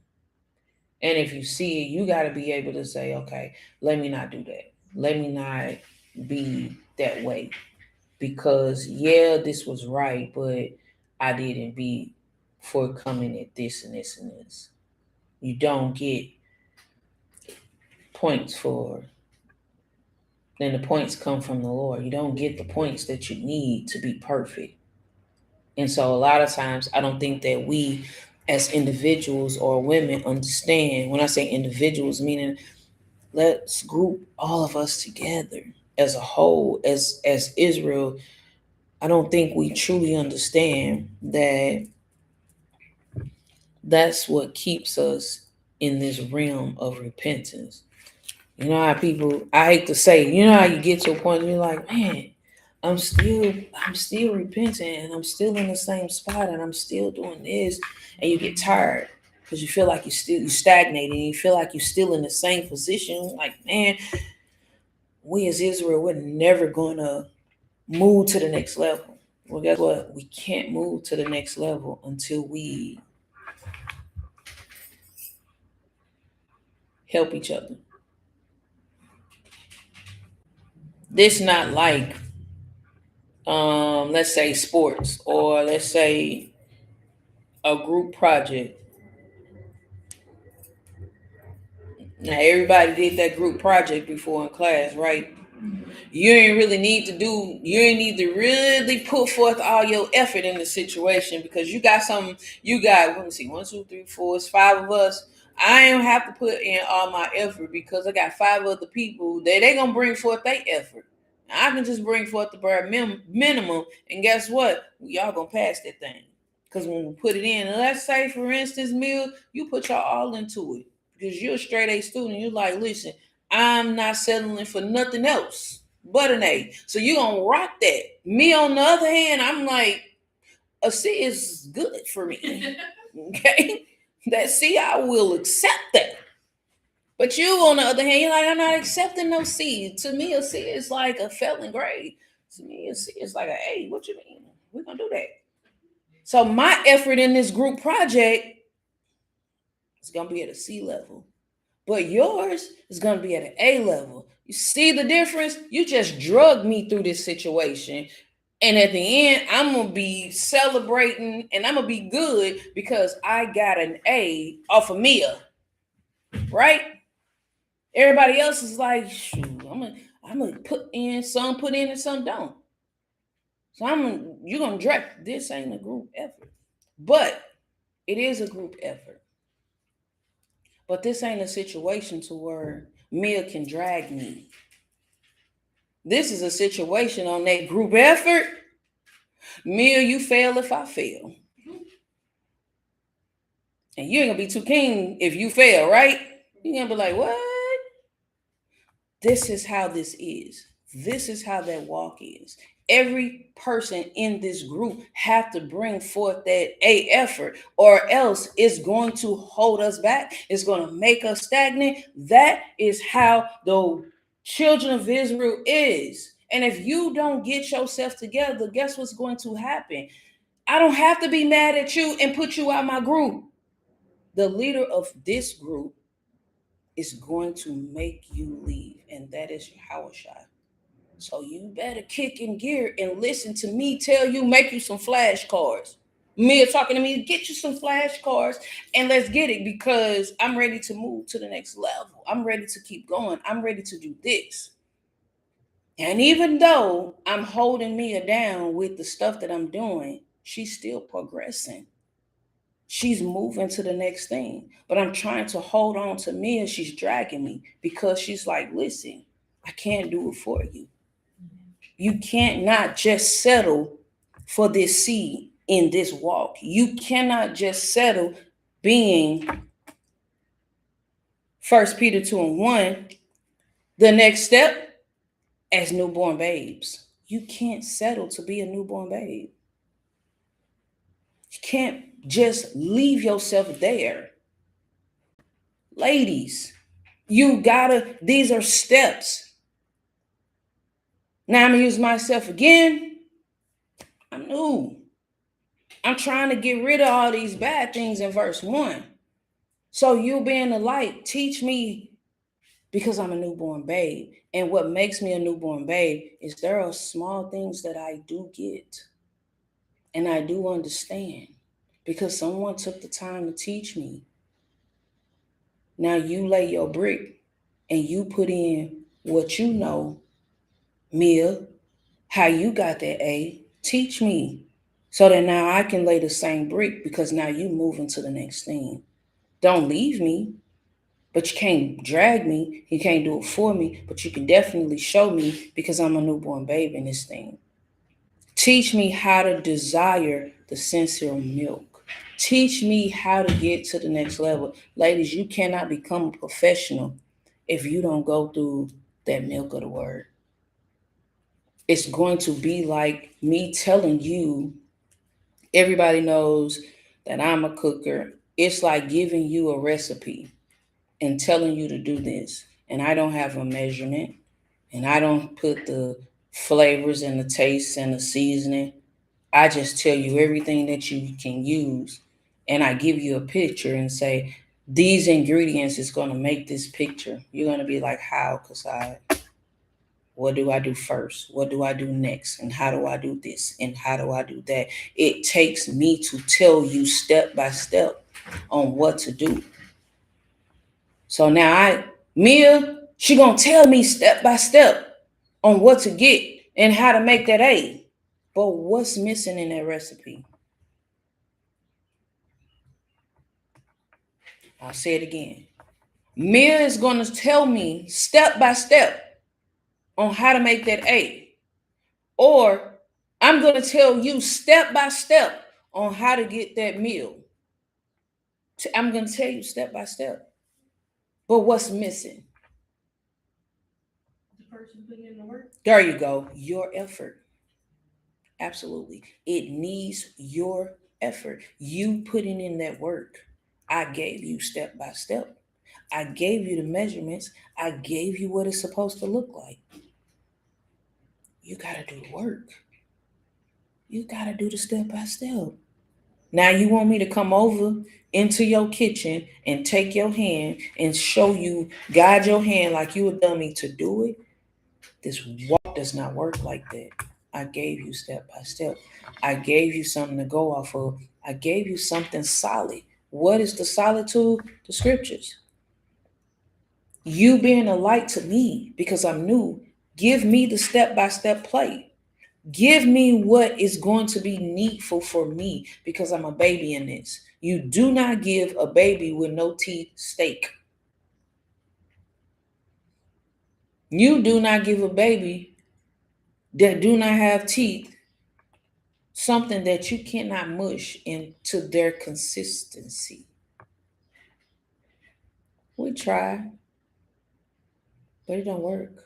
And if you see it, you got to be able to say, okay, let me not do that. Let me not be that way. Because, yeah, this was right, but I didn't be forthcoming at this and this and this. You don't get points for, then the points come from the Lord. You don't get the points that you need to be perfect. And so a lot of times I don't think that we as individuals or women understand. When I say individuals, meaning let's group all of us together as a whole, as Israel. I don't think we truly understand that that's what keeps us in this realm of repentance. You know how people, I hate to say, you know how you get to a point and you're like, man, I'm still repenting and I'm still in the same spot and I'm still doing this, and you get tired because you feel like you stagnating and you feel like you're still in the same position. Like, man, we as Israel, we're never gonna move to the next level. Well, guess what? We can't move to the next level until we help each other. This not like let's say sports, or let's say a group project. Now everybody did that group project before in class, right? You ain't need to really put forth all your effort in the situation because let me see, 1, 2, 3, 4, it's 5 of us. I don't have to put in all my effort because I got 5 other people. They gonna bring forth their effort. I can just bring forth the bare minimum, and guess what? Y'all gonna pass that thing. Because when we put it in, let's say for instance, Mill, you put y'all all into it because you're a straight A student. You're like, listen, I'm not settling for nothing else but an A. So you're going to rock that. Me, on the other hand, I'm like, a C is good for me. Okay? That C, I will accept that. But you, on the other hand, you're like, I'm not accepting no C. To me, a C is like a failing grade. To me, a C is like an A. What you mean? We're going to do that. So my effort in this group project is going to be at a C level. But yours is going to be at an A level. You see the difference? You just drugged me through this situation. And at the end, I'm going to be celebrating and I'm going to be good because I got an A off of Mia. Right? Everybody else is like, shoot, I'm going to put in and some don't. So you're going to direct. This ain't a group effort. But it is a group effort. But this ain't a situation to where Mia can drag me. This is a situation on that group effort. Mia, you fail if I fail. And you ain't gonna be too keen if you fail, right? You're gonna be like, what? This is how this is. This is how that walk is. Every person in this group have to bring forth that A effort, or else it's going to hold us back. It's going to make us stagnant. That is how the children of Israel is. And if you don't get yourself together, guess what's going to happen? I don't have to be mad at you and put you out my group. The leader of this group is going to make you leave, and that is Yahushua. So you better kick in gear and listen to me tell you, make you some flashcards. Mia talking to me, get you some flashcards and let's get it, because I'm ready to move to the next level. I'm ready to keep going. I'm ready to do this. And even though I'm holding Mia down with the stuff that I'm doing, she's still progressing. she's moving to the next thing. But I'm trying to hold on to Mia. She's dragging me because she's like, listen, I can't do it for you. You can't not just settle for this seed in this walk. You cannot just settle being 1 Peter 2:1, the next step as newborn babes. You can't settle to be a newborn babe. You can't just leave yourself there. Ladies, these are steps. Now I'm gonna use myself again. I'm new. I'm trying to get rid of all these bad things in verse 1. So you being the light, teach me because I'm a newborn babe. And what makes me a newborn babe is there are small things that I do get and I do understand because someone took the time to teach me. Now you lay your brick and you put in what you know, Mia, how you got that A. Teach me so that now I can lay the same brick because now you moving to the next thing. Don't leave me, but you can't drag me. You can't do it for me, but you can definitely show me because I'm a newborn babe in this thing. Teach me how to desire the sincere milk. Teach me how to get to the next level. Ladies, you cannot become a professional if you don't go through that milk of the word. It's going to be like me telling you, everybody knows that I'm a cooker. It's like giving you a recipe and telling you to do this. And I don't have a measurement and I don't put the flavors and the tastes and the seasoning. I just tell you everything that you can use. And I give you a picture and say, these ingredients is going to make this picture. You're going to be like, how, Kasai? What do I do first? What do I do next? And how do I do this? And how do I do that? It takes me to tell you step by step on what to do. So now Mia, she gonna tell me step by step on what to get and how to make that A. But what's missing in that recipe? I'll say it again. Mia is gonna tell me step by step on how to make that A. Or I'm going to tell you step by step on how to get that meal. I'm going to tell you step by step. But what's missing? The person putting in the work. There you go. Your effort. Absolutely. It needs your effort. You putting in that work. I gave you step by step. I gave you the measurements. I gave you what it's supposed to look like. You got to do the work. You got to do the step by step. Now you want me to come over into your kitchen and take your hand and show you, guide your hand like you a dummy to do it? This walk does not work like that. I gave you step by step. I gave you something to go off of. I gave you something solid. What is the solitude? The scriptures. You being a light to me because I'm new. Give me the step-by-step play. Give me what is going to be needful for me because I'm a baby in this. You do not give a baby with no teeth steak. You do not give a baby that do not have teeth something that you cannot mush into their consistency. We try, but it don't work.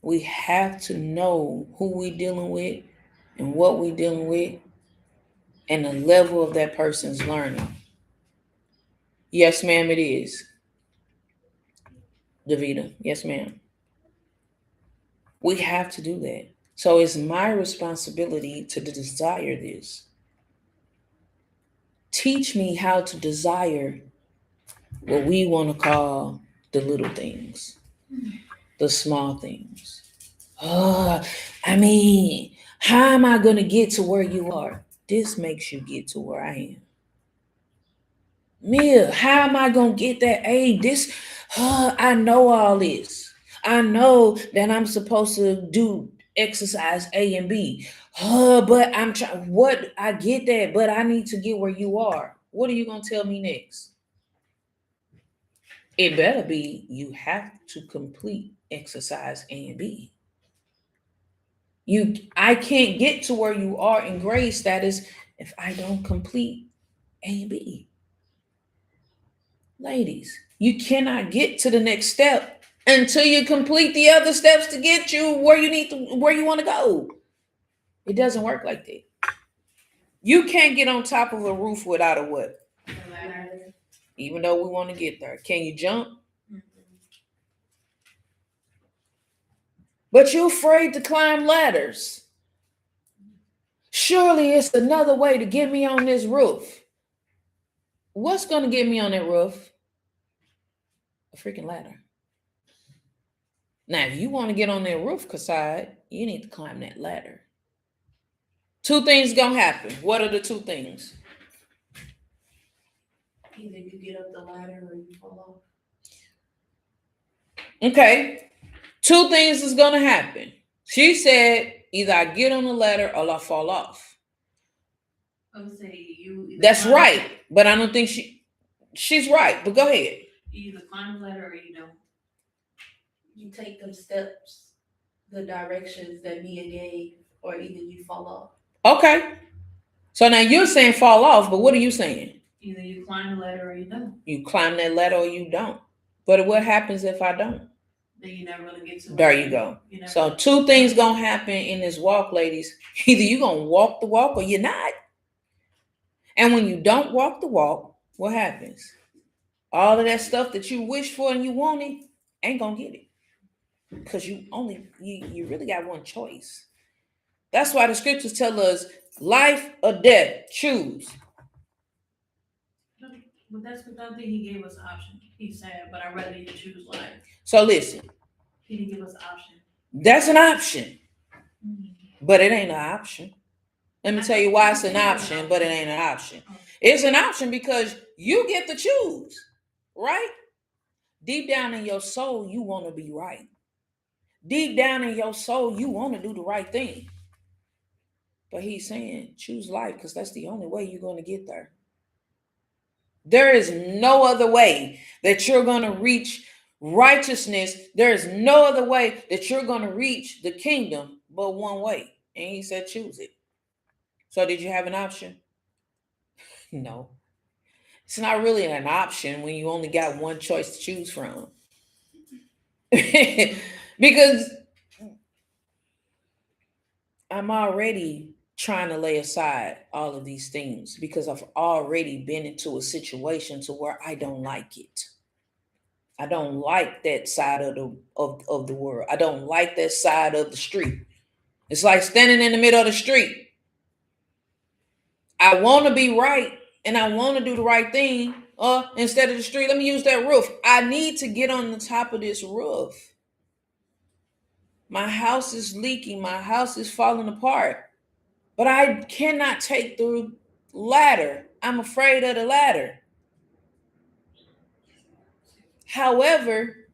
We have to know who we're dealing with and what we're dealing with and the level of that person's learning. Yes, ma'am, it is. Davita, yes, ma'am. We have to do that. So it's my responsibility to desire this. Teach me how to desire what we want to call the little things, the small things. How am I going to get to where you are? This makes you get to where I am. Mia, how am I going to get that A? I know all this. I know that I'm supposed to do exercise A and B. But I'm trying. What I get that, but I need to get where you are. What are you gonna tell me next? It better be you have to complete exercise A and B. I can't get to where you are in grade status if I don't complete A and B. Ladies, you cannot get to the next step until you complete the other steps to get you where you want to go. It doesn't work like that. You can't get on top of a roof without a what? Even though we want to get there. Can you jump? But you're afraid to climb ladders. Surely it's another way to get me on this roof. What's going to get me on that roof? A freaking ladder. Now, if you want to get on that roof, Kasai, you need to climb that ladder. Two things going to happen. What are the two things? Either you get up the ladder or you fall off. Okay. Two things is going to happen. She said, either I get on the ladder or I fall off. I would say you. That's right. But I don't think she's right. But go ahead. You either climb the ladder or you don't. You take them steps, the directions that Mia gave, or either you fall off. Okay. So now you're saying fall off, but what are you saying? Either you climb the ladder or you don't. You climb that ladder or you don't. But what happens if I don't? Then you're never gonna get to. There you go. So two things gonna happen in this walk, ladies. Either you're gonna walk the walk or you're not. And when you don't walk the walk, what happens? All of that stuff that you wish for and you wanted ain't gonna get it. Because you really got one choice. That's why the scriptures tell us life or death, choose. But that's what I think he gave us an option. He said, but I'd rather you choose life. So listen. He didn't give us an option. That's an option. But it ain't an option. Let me tell you why it's an option, but it ain't an option. It's an option because you get to choose, right? Deep down in your soul, you want to be right. Deep down in your soul, you want to do the right thing. But he's saying, choose life because that's the only way you're going to get there. There is no other way that you're going to reach righteousness. There is no other way that you're going to reach the kingdom but one way. And he said, choose it. So did you have an option? No. It's not really an option when you only got one choice to choose from. Because I'm already trying to lay aside all of these things because I've already been into a situation to where I don't like it. I don't like that side of the world. I don't like that side of the street. It's like standing in the middle of the street. I want to be right and I want to do the right thing. Instead of the street, let me use that roof. I need to get on the top of this roof. My house is leaking. My house is falling apart. But I cannot take the ladder. I'm afraid of the ladder. However,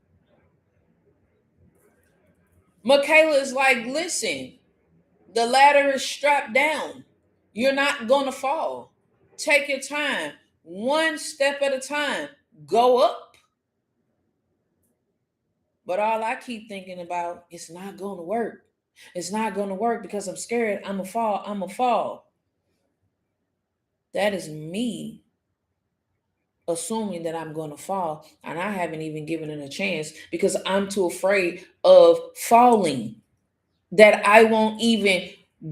Michaela is like, listen, the ladder is strapped down. You're not going to fall. Take your time. One step at a time. Go up. But all I keep thinking about, it's not going to work. It's not going to work because I'm scared. I'm going to fall. That is me assuming that I'm going to fall. And I haven't even given it a chance because I'm too afraid of falling that I won't even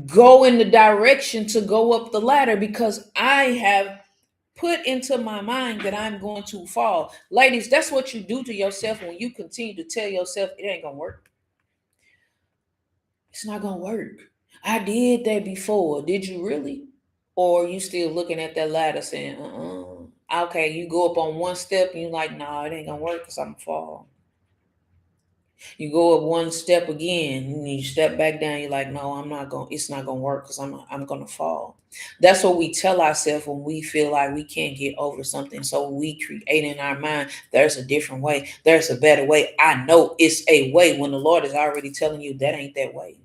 go in the direction to go up the ladder because I have put into my mind that I'm going to fall. Ladies, that's what you do to yourself when you continue to tell yourself it ain't going to work. It's not going to work. I did that before. Did you really? Or are you still looking at that ladder saying, okay, you go up on one step and you're like, no, it ain't going to work because I'm going to fall. You go up one step again and you step back down. You're like, no, it's not going to work because I'm going to fall. That's what we tell ourselves when we feel like we can't get over something. So we create in our mind, there's a different way. There's a better way. I know it's a way when the Lord is already telling you that ain't that way.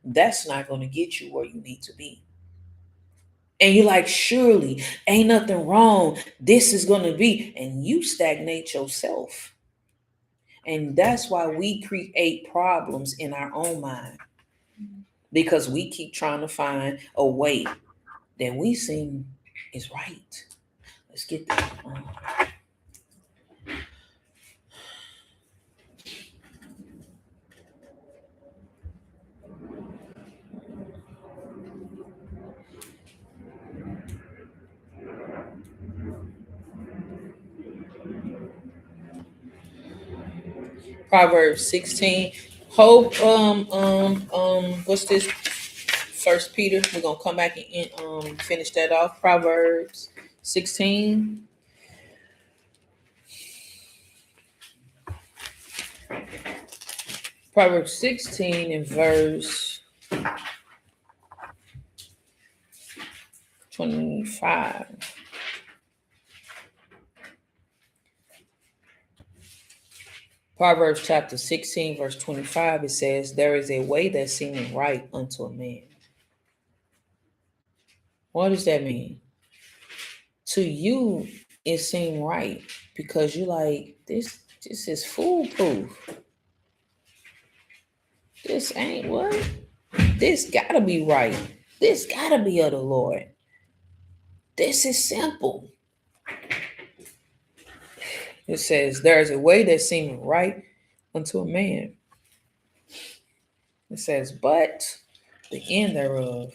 that's not going to get you where you need to be. And you're like, surely ain't nothing wrong. This is going to be, and you stagnate yourself. And that's why we create problems in our own mind, because we keep trying to find a way that we seem is right. Let's get that. Proverbs 16. Hope what's this? First Peter. We're gonna come back and finish that off. Proverbs 16. Proverbs 16 and verse 25. Proverbs chapter 16, verse 25, it says, there is a way that seemeth right unto a man. What does that mean? To you, it seemed right because you like, this is foolproof. This ain't what? This gotta be right. This gotta be of the Lord. This is simple. It says, there is a way that seemeth right unto a man. It says, but the end thereof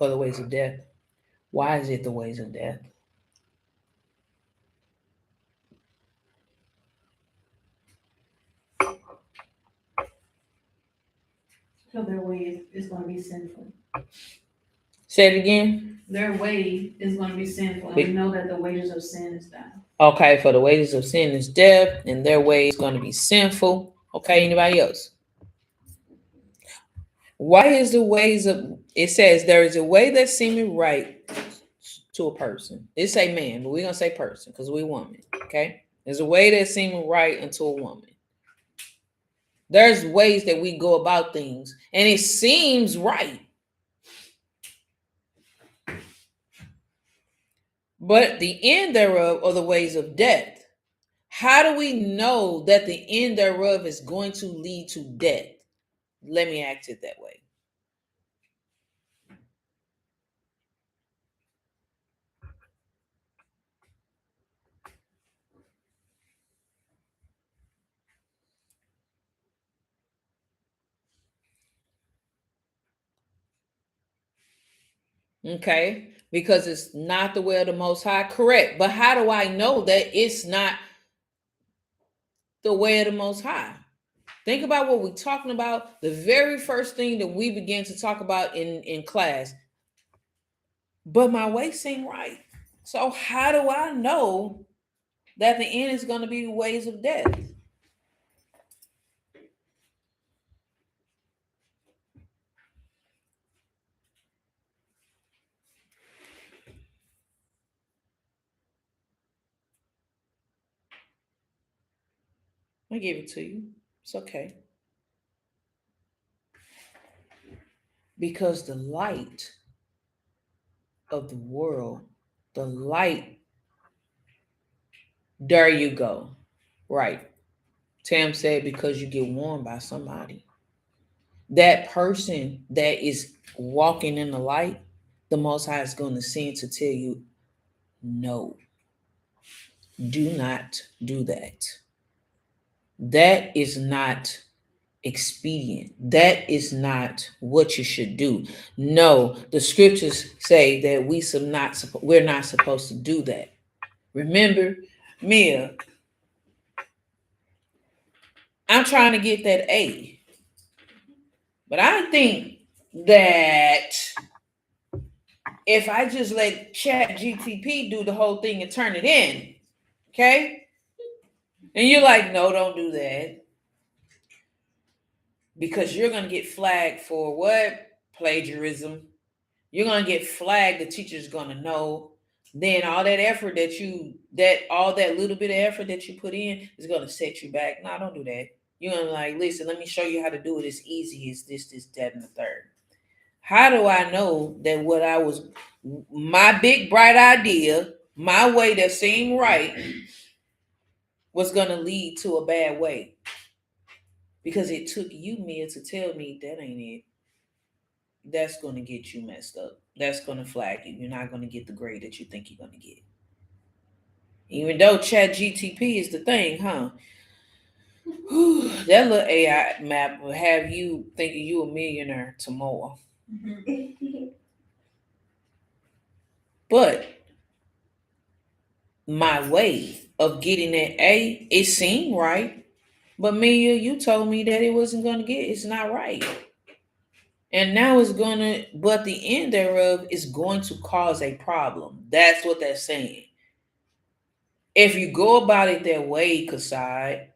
are the ways of death. Why is it the ways of death? So their way is going to be sinful. Say it again. Their way is going to be sinful. And we know that the wages of sin is death. Okay, for the wages of sin is death, and their way is going to be sinful. Okay, anybody else? Why is the ways of, it says there is a way that seemeth right to a person. It say man, but we're going to say person because we woman. Okay, there's a way that seemeth right unto a woman. There's ways that we go about things, and it seems right. But the end thereof are the ways of death. How do we know that the end thereof is going to lead to death? Let me act it that way. Okay, because it's not the way of the Most High, correct. But how do I know that it's not the way of the Most High? Think about what we're talking about. The very first thing that we began to talk about in class. But my way seemed right. So how do I know that the end is going to be the ways of death? I give it to you. It's okay. Because the light of the world, the light, there you go. Right. Tam said, because you get warned by somebody. That person that is walking in the light, the Most High is going to send to tell you, no, do not do that. That is not expedient. That is not what you should do. No, the scriptures say that we're not supposed to do that. Remember, Mia, I'm trying to get that A. But I think that if I just let ChatGPT do the whole thing and turn it in, okay? And you're like, no, don't do that. Because you're going to get flagged for what? Plagiarism. You're going to get flagged. The teacher's going to know. then all that all that little bit of effort that you put in is gonna set you back. No, don't do that. You're gonna like, listen, let me show you how to do it as easy as this, that, and the third. How do I know that my big bright idea, my way that seemed right, was gonna lead to a bad way? Because it took you, Mia, to tell me that ain't it. That's gonna get you messed up. That's gonna flag you. You're not gonna get the grade that you think you're gonna get. Even though Chat GTP is the thing, huh? That little AI map will have you thinking you a millionaire tomorrow. But my way of getting that A, it seemed right. But Mia, you told me that it wasn't gonna it's not right. And now but the end thereof is going to cause a problem. That's what they're saying. If you go about it that way, Kasai,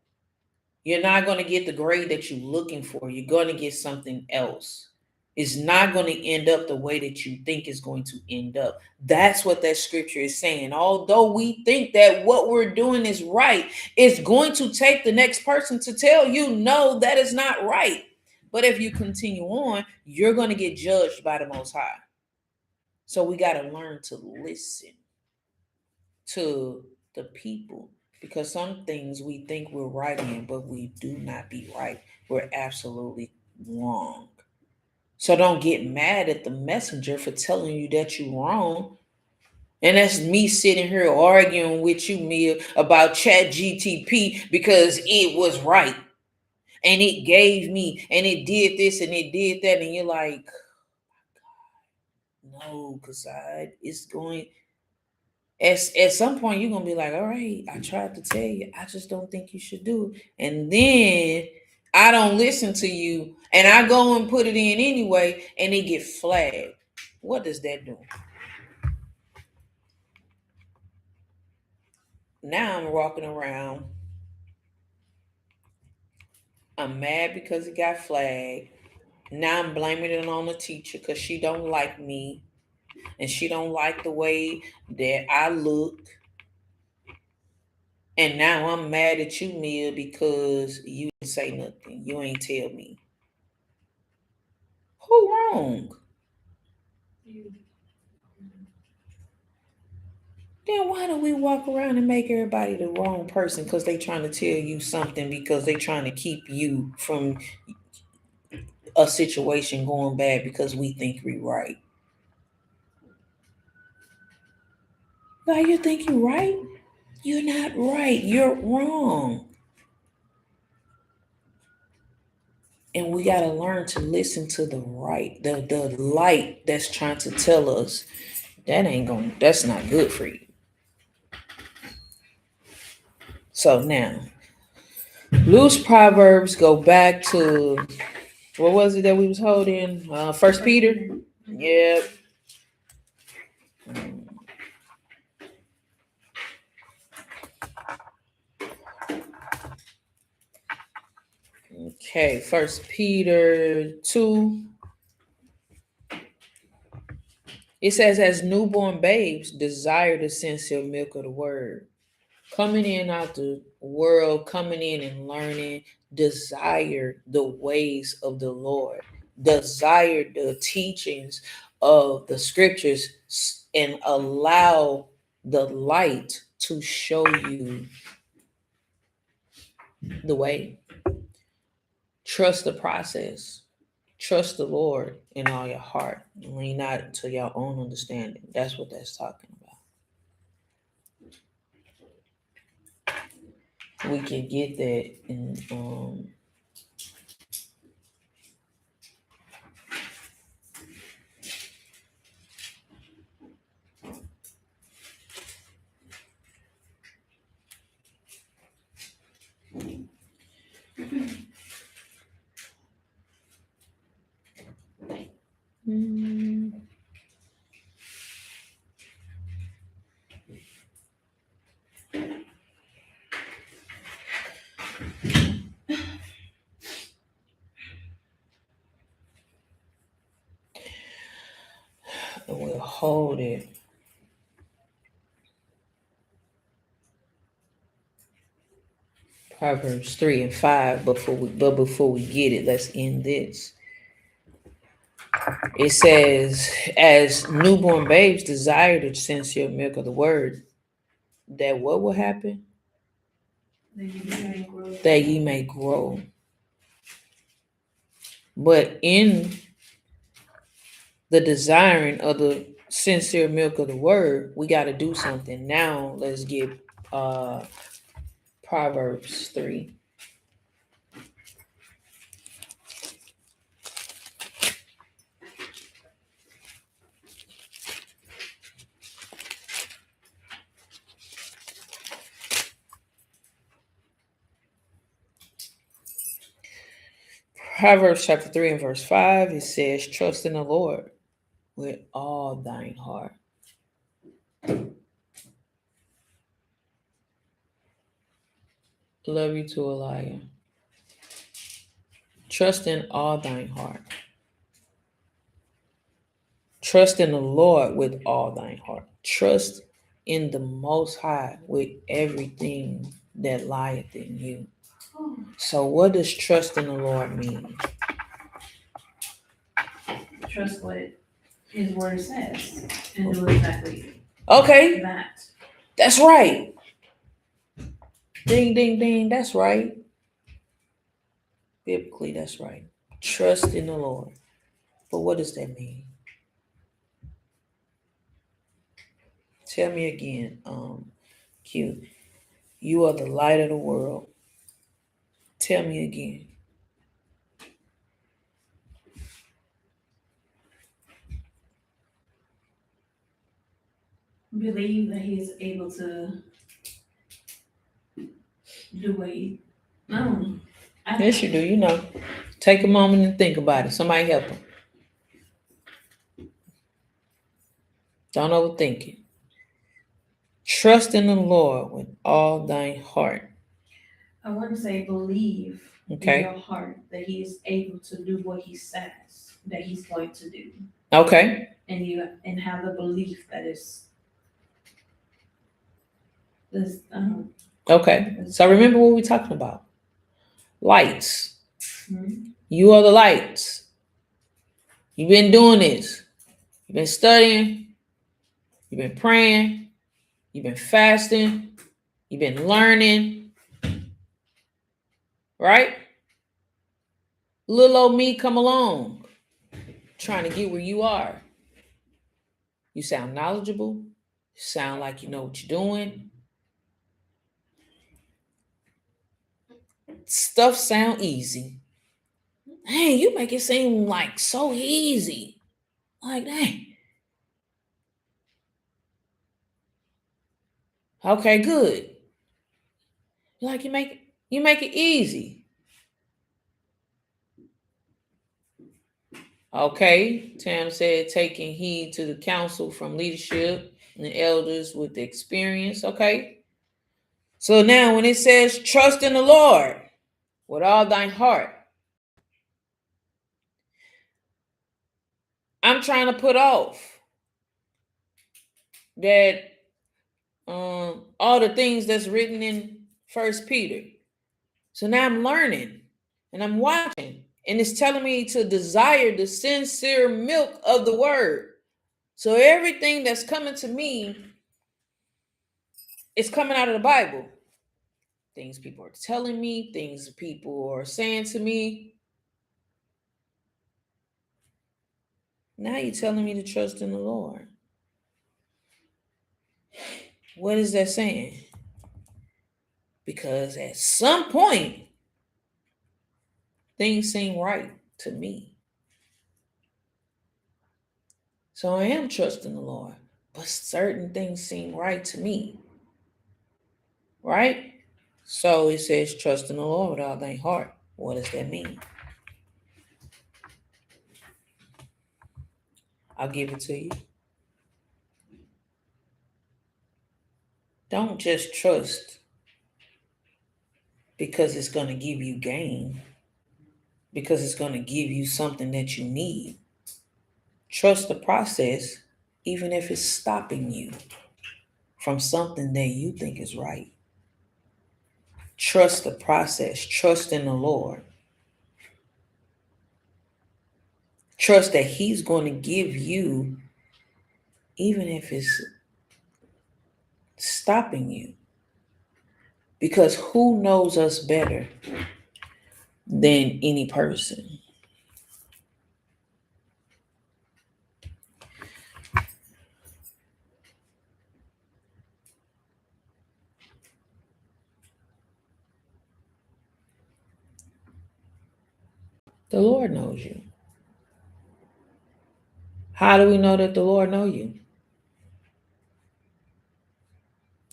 you're not going to get the grade that you're looking for. You're going to get something else. It's not going to end up the way that you think it's going to end up. That's what that scripture is saying. Although we think that what we're doing is right, it's going to take the next person to tell you, no, that is not right. But if you continue on, you're going to get judged by the Most High. So we got to learn to listen to the people, because some things we think we're right in, but we do not be right. We're absolutely wrong. So don't get mad at the messenger for telling you that you're wrong. And that's me sitting here arguing with you, Mia, about Chat GTP because it was right. And it gave me, and it did this and it did that. And you're like, no, because it's going. At some point, you're going to be like, all right, I tried to tell you. I just don't think you should do it. And then I don't listen to you. And I go and put it in anyway. And it get flagged. What does that do? Now I'm walking around. I'm mad because it got flagged. Now I'm blaming it on the teacher because she don't like me. And she don't like the way that I look. And now I'm mad at you, Mia, because you didn't say nothing. You ain't tell me. Who wrong? Then why do we walk around and make everybody the wrong person because they trying to tell you something, because they trying to keep you from a situation going bad because we think we're right? Like, you think you're right? You're not right. You're wrong. And we got to learn to listen to the light that's trying to tell us that's not good for you. So now, loose proverbs go back to, what was it that we was holding? First Peter. Yep. Okay, First Peter 2. It says, as newborn babes desire the sincere milk of the word. Coming in out the world, coming in and learning, desire the ways of the Lord, desire the teachings of the scriptures, and allow the light to show you the way. Trust the process. Trust the Lord in all your heart. Lean not to your own understanding. That's what that's talking about. We can get that in we'll hold it. Proverbs 3 and 5. Before we get it, let's end this. It says, as newborn babes desire the sincere milk of the word, that what will happen? That ye may grow. But in the desiring of the sincere milk of the word, we got to do something. Now let's get Proverbs 3. Proverbs chapter 3 and verse 5, it says, trust in the Lord with all thine heart. Love you to a liar. Trust in all thine heart. Trust in the Lord with all thine heart. Trust in the Most High with everything that lieth in you. So what does trust in the Lord mean? Trust what his word says and do exactly Okay, that. that's right. Ding, ding, ding. That's right. Biblically, that's right. Trust in the Lord. But what does that mean? Tell me again, Q. You are the light of the world. Tell me again. Believe that he's able to do what he. No. Yes, you do. You know. Take a moment and think about it. Somebody help him. Don't overthink it. Trust in the Lord with all thine heart. I want to say believe Okay. in your heart that he is able to do what he says that he's going to do. Okay. And have the belief that is this Okay. So remember what we're talking about. Lights. hmm? You are the lights. You've been doing this. You've been studying. You've been praying. You've been fasting. You've been learning. Right? Little old me come along. Trying to get where you are. You sound knowledgeable. You sound like you know what you're doing. Stuff sound easy. Hey, you make it seem like so easy. Like, dang. Okay, good. Like you make it easy. Okay, Tam said taking heed to the counsel from leadership and the elders with the experience. Okay. So now when it says trust in the Lord with all thine heart, I'm trying to put off that all the things that's written in First Peter. So now I'm learning and I'm watching, and it's telling me to desire the sincere milk of the word. So everything that's coming to me is coming out of the Bible. Things people are telling me, things people are saying to me. Now you're telling me to trust in the Lord. What is that saying? Because at some point, things seem right to me. So I am trusting the Lord, but certain things seem right to me. Right? So it says, trust in the Lord with all thy heart. What does that mean? I'll give it to you. Don't just trust because it's going to give you gain, because it's going to give you something that you need. Trust the process, even if it's stopping you from something that you think is right. Trust the process. Trust in the Lord. Trust that He's going to give you, even if it's stopping you. Because who knows us better than any person? The Lord knows you. How do we know that the Lord knows you?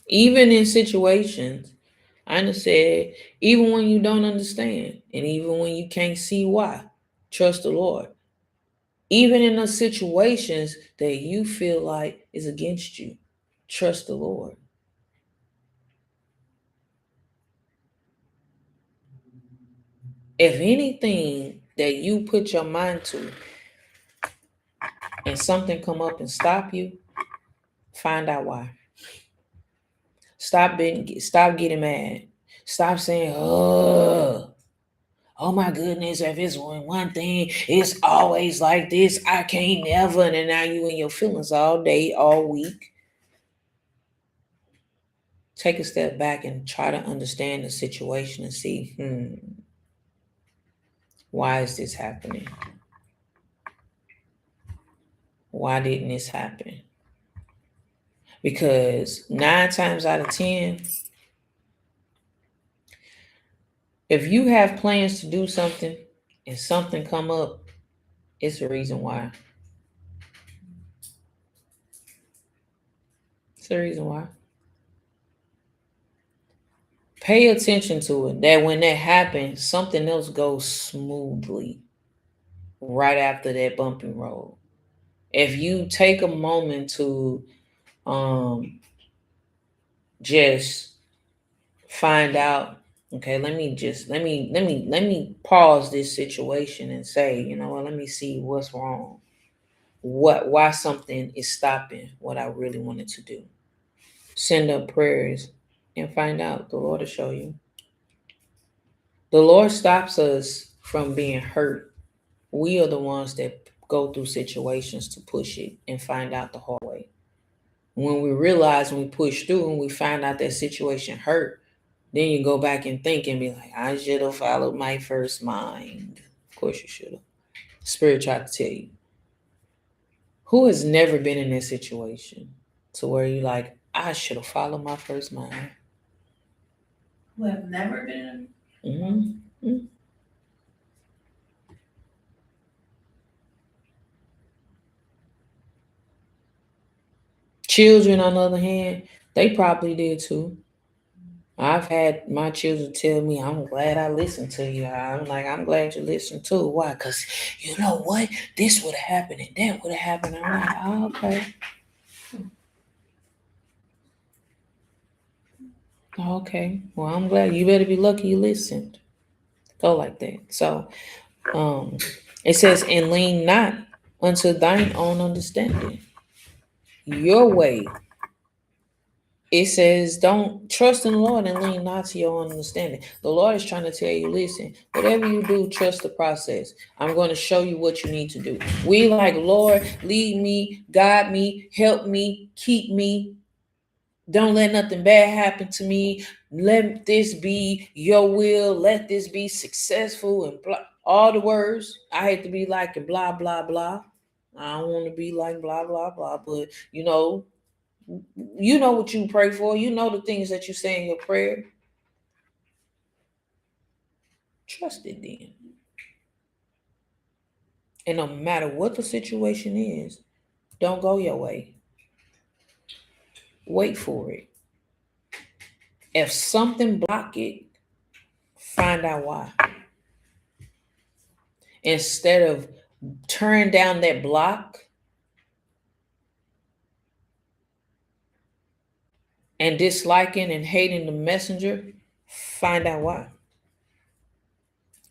Even in situations, I done said, even when you don't understand, and even when you can't see why, trust the Lord. Even in those situations that you feel like is against you, trust the Lord. If anything that you put your mind to and something come up and stop you, find out why. Stop getting mad. Stop saying, oh my goodness, if it's one thing, it's always like this. I can't never. And then now you in your feelings all day, all week. Take a step back and try to understand the situation and see, why is this happening? Why didn't this happen? Because 9 times out of 10, if you have plans to do something and something come up, it's the reason why. It's the reason why. Pay attention to it. That when that happens, something else goes smoothly right after that bumpy road. If you take a moment to just find out, okay, let me pause this situation and say, you know what, let me see what's wrong. Why something is stopping what I really wanted to do. Send up prayers and find out. The Lord will show you. The Lord stops us from being hurt. We are the ones that go through situations to push it and find out the hard way. When we realize, when we push through and we find out that situation hurt, then you go back and think and be like, I should have followed my first mind. Of course you should have. Spirit tried to tell you. Who has never been in that situation to where you like, I should have followed my first mind? Who have never been? Mm-hmm. Children, on the other hand, they probably did too. I've had my children tell me, I'm glad I listened to you. I'm like, I'm glad you listened too. Why? Because you know what? This would have happened and that would have happened. I'm like, oh, okay. Okay. Well, I'm glad. You better be lucky you listened. Go like that. So it says, and lean not unto thine own understanding. Your way. It says, don't trust in the Lord and lean not to your own understanding. The Lord is trying to tell you, listen, whatever you do, trust the process. I'm going to show you what you need to do. We like, Lord, lead me, guide me, help me, keep me. Don't let nothing bad happen to me. Let this be your will. Let this be successful and blah. All the words. I hate to be like blah, blah, blah. I don't want to be like blah, blah, blah. But, you know what you pray for. You know the things that you say in your prayer. Trust it then. And no matter what the situation is, don't go your way. Wait for it. If something block it, find out why. Instead of turn down that block and disliking and hating the messenger, find out why.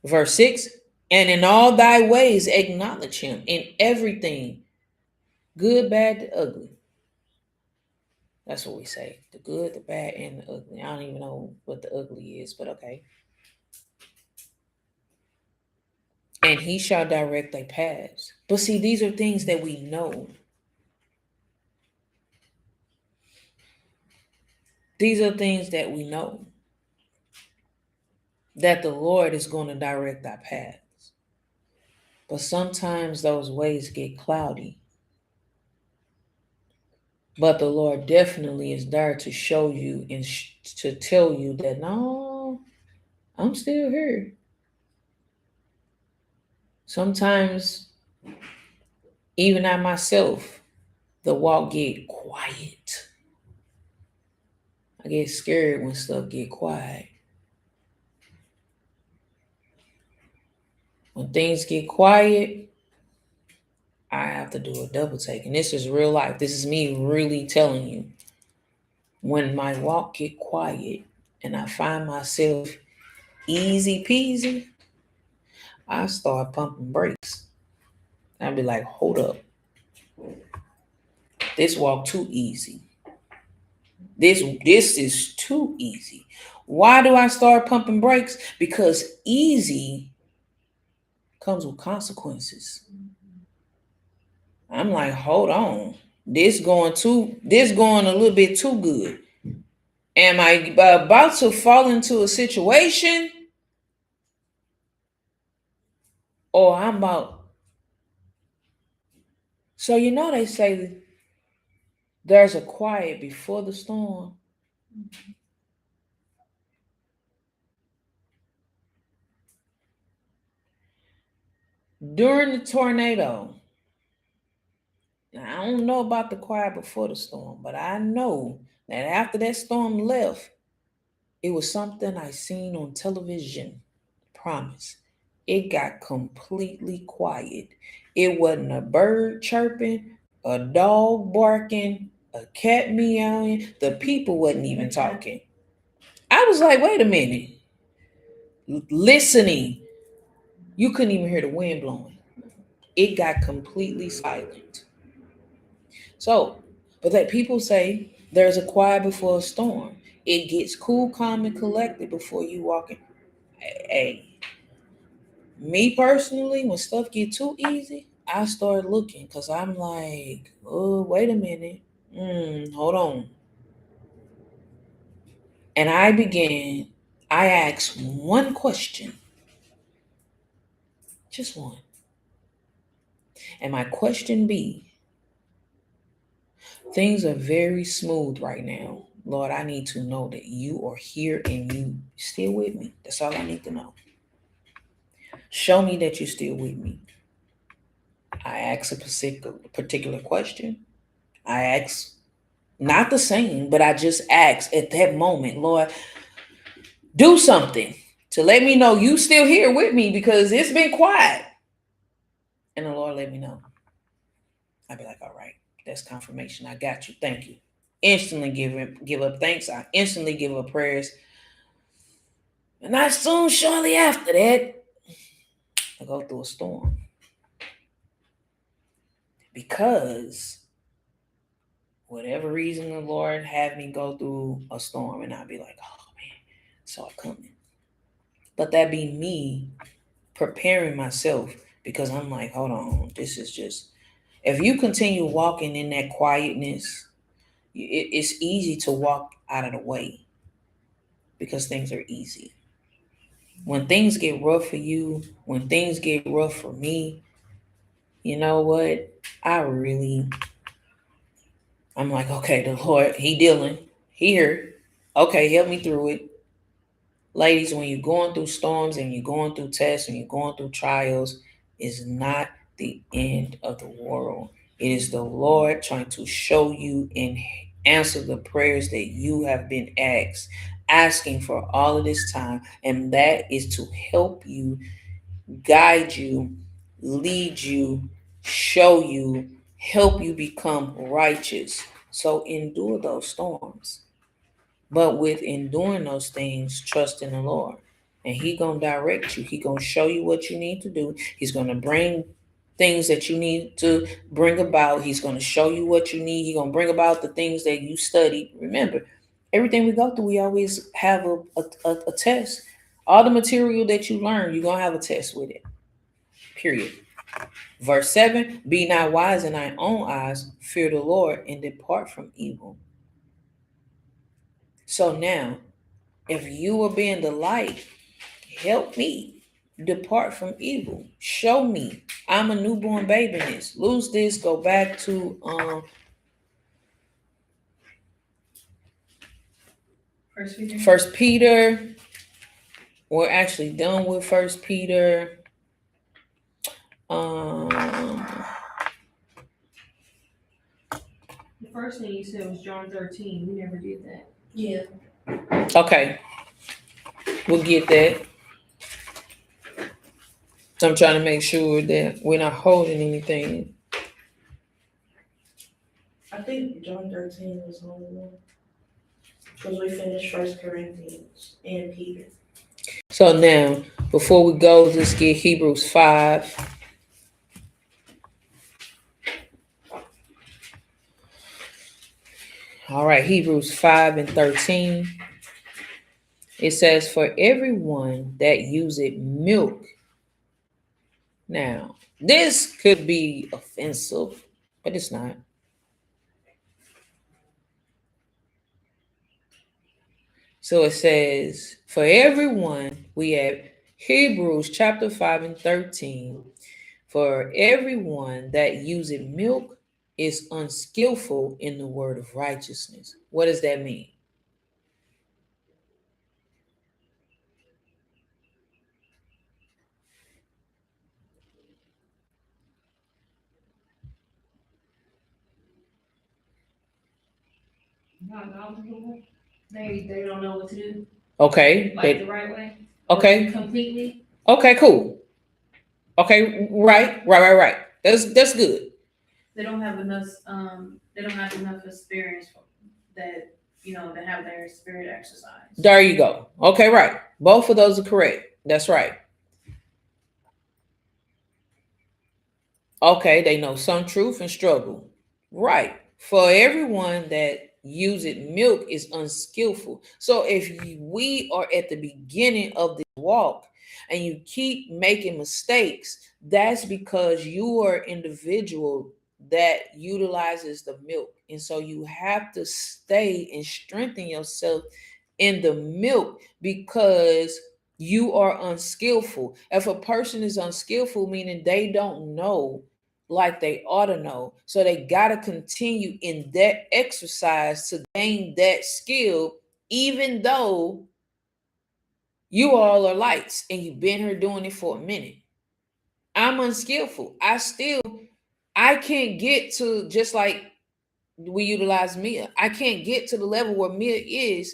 Verse 6, and in all thy ways acknowledge him in everything, good, bad, ugly. That's what we say. The good, the bad, and the ugly. I don't even know what the ugly is, but okay. And he shall direct their paths. But see, these are things that we know. These are things that we know. That the Lord is going to direct our paths. But sometimes those ways get cloudy. But the Lord definitely is there to show you and to tell you that, no, I'm still here. Sometimes, even I myself, the walk get quiet. I get scared when stuff get quiet. When things get quiet, I have to do a double take. And this is real life. This is me really telling you. When my walk get quiet and I find myself easy peasy, I start pumping brakes. I'll be like, hold up. This walk too easy. This is too easy. Why do I start pumping brakes? Because easy comes with consequences. I'm like, hold on. This going a little bit too good. Am I about to fall into a situation? Or I'm about. So they say there's a quiet before the storm. During the tornado. Now, I don't know about the quiet before the storm, but I know that after that storm left, it was something I seen on television. Promise. It got completely quiet. It wasn't a bird chirping, a dog barking, a cat meowing. The people wasn't even talking. I was like, wait a minute. Listening. You couldn't even hear the wind blowing. It got completely silent. So, but that people say there's a quiet before a storm. It gets cool, calm, and collected before you walk in. Hey, me personally, when stuff get too easy, I start looking because I'm like, oh, wait a minute. Hold on. And I asked one question. Just one. And my question be, things are very smooth right now. Lord, I need to know that you are here and you still with me. That's all I need to know. Show me that you're still with me. I ask a particular question. I ask not the same, but I just ask at that moment, Lord, do something to let me know you still here with me because it's been quiet. And the Lord let me know. I'd be like, all right, that's confirmation. I got you. Thank you. Instantly give up thanks. I instantly give up prayers. And not soon, shortly after that, I go through a storm. Because whatever reason the Lord had me go through a storm, and I'd be like, oh man, saw it coming. But that be me preparing myself because I'm like, hold on, this is just, if you continue walking in that quietness, it's easy to walk out of the way because things are easy. When things get rough for you, when things get rough for me, you know what? I'm like, okay, the Lord, he dealing, here. Okay, help me through it. Ladies, when you're going through storms and you're going through tests and you're going through trials, it's not the end of the world. It is the Lord trying to show you and answer the prayers that you have been asking for all of this time. And that is to help you, guide you, lead you, show you, help you become righteous. So endure those storms. But with enduring those things, trust in the Lord. And he going to direct you. He going to show you what you need to do. He's going to bring things that you need to bring about. He's going to show you what you need. He's going to bring about the things that you studied. Remember, everything we go through, we always have a test. All the material that you learn, you're going to have a test with it. Period. Verse 7, be not wise in thine own eyes, fear the Lord, and depart from evil. So now, if you are being the light, help me depart from evil. Show me. I'm a newborn baby in this. Lose this, go back to First Peter. We're actually done with First Peter. The first thing you said was John 13. We never did that. Yeah. Okay. We'll get that. So I'm trying to make sure that we're not holding anything. I think John 13 was the only one. Because we finished 1 Corinthians and Peter. So now, before we go, let's get Hebrews 5. All right, Hebrews 5 and 13. It says, for everyone that useth milk. Now, this could be offensive, but it's not. So it says, for everyone, we have Hebrews chapter 5 and 13. For everyone that useth milk is unskillful in the word of righteousness. What does that mean? Not knowledgeable. They don't know what to do. Okay. Like the right way. Okay. Completely. Okay, cool. Okay, right. That's good. They don't have enough. They don't have enough experience that to have their spirit exercise. There you go. Okay, right. Both of those are correct. That's right. Okay, they know some truth and struggle. Right. For everyone that uses milk is unskillful. So if we are at the beginning of the walk and you keep making mistakes, that's because you are an individual that utilizes the milk. And so you have to stay and strengthen yourself in the milk because you are unskillful. If a person is unskillful, meaning they don't know like they ought to know. So they got to continue in that exercise to gain that skill, even though you all are lights and you've been here doing it for a minute. I'm unskillful. I can't get to, just like we utilize Mia, I can't get to the level where Mia is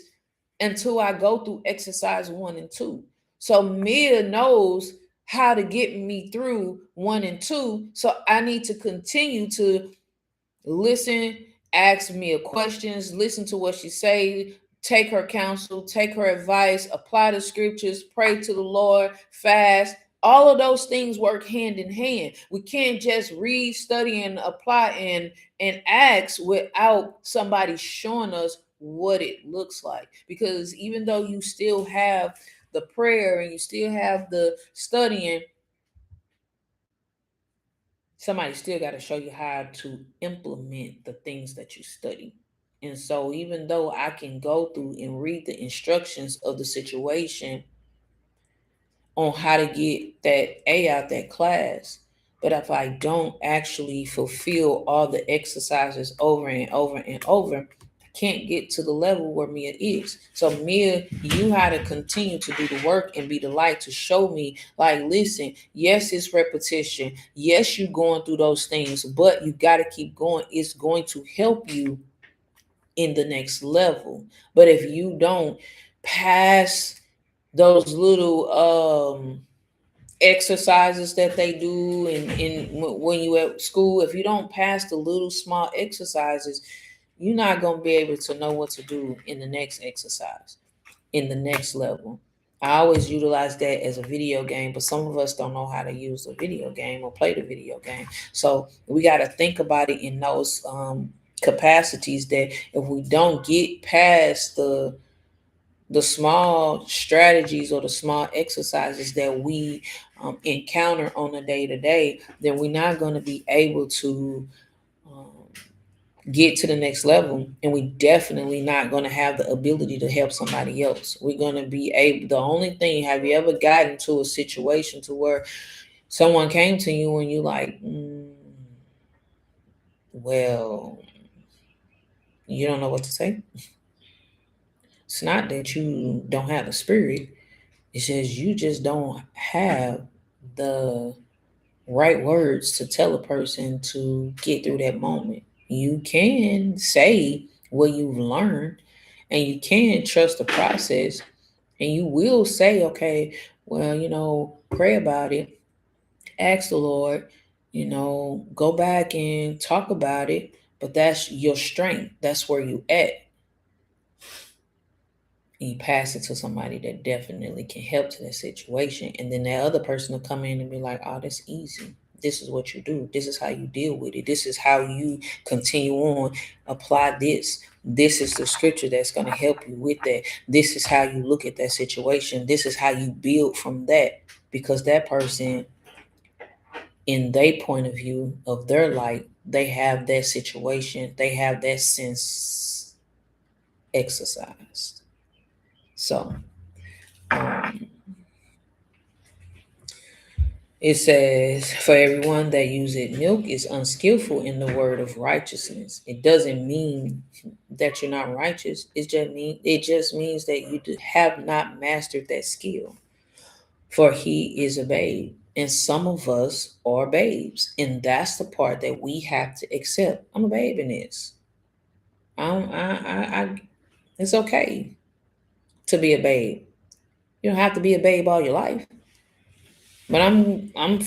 until I go through exercise 1 and 2. So Mia knows how to get me through 1 and 2. So I need to continue to listen, ask Mia questions, listen to what she say, take her counsel, take her advice, apply the scriptures, pray to the Lord, fast. All of those things work hand in hand. We can't just read, study, and apply and ask without somebody showing us what it looks like. Because even though you still have the prayer and you still have the studying, somebody still got to show you how to implement the things that you study. And so even though I can go through and read the instructions of the situation on how to get that A out that class, but if I don't actually fulfill all the exercises over and over and over, I can't get to the level where Mia is. So Mia, you had to continue to do the work and be the light to show me, like, listen, yes, it's repetition. Yes, you're going through those things, but you got to keep going. It's going to help you in the next level. But if you don't pass those little exercises that they do and when you at school, if you don't pass the little small exercises, you're not going to be able to know what to do in the next exercise, in the next level. I always utilize that as a video game, but some of us don't know how to use the video game or play the video game. So we got to think about it in those capacities, that if we don't get past the small strategies or the small exercises that we encounter on a day to day, then we're not going to be able to get to the next level, and we definitely not going to have the ability to help somebody else. We're going to be able, the only thing, have you ever gotten to a situation to where someone came to you and you like, well, you don't know what to say? It's not that you don't have the spirit. It says you just don't have the right words to tell a person to get through that moment. You can say what you've learned, and you can trust the process, and you will say, okay, well, pray about it, ask the Lord, go back and talk about it, but that's your strength. That's where you at. And you pass it to somebody that definitely can help to that situation. And then that other person will come in and be like, oh, that's easy. This is what you do. This is how you deal with it. This is how you continue on. Apply this. This is the scripture that's going to help you with that. This is how you look at that situation. This is how you build from that. Because that person, in their point of view of their life, they have that situation. They have that sense exercised. So, it says, for everyone that uses milk is unskillful in the word of righteousness. It doesn't mean that you're not righteous. It just means that you have not mastered that skill. For he is a babe, and some of us are babes, and that's the part that we have to accept. I'm a babe in this. It's okay to be a babe. You don't have to be a babe all your life. But I'm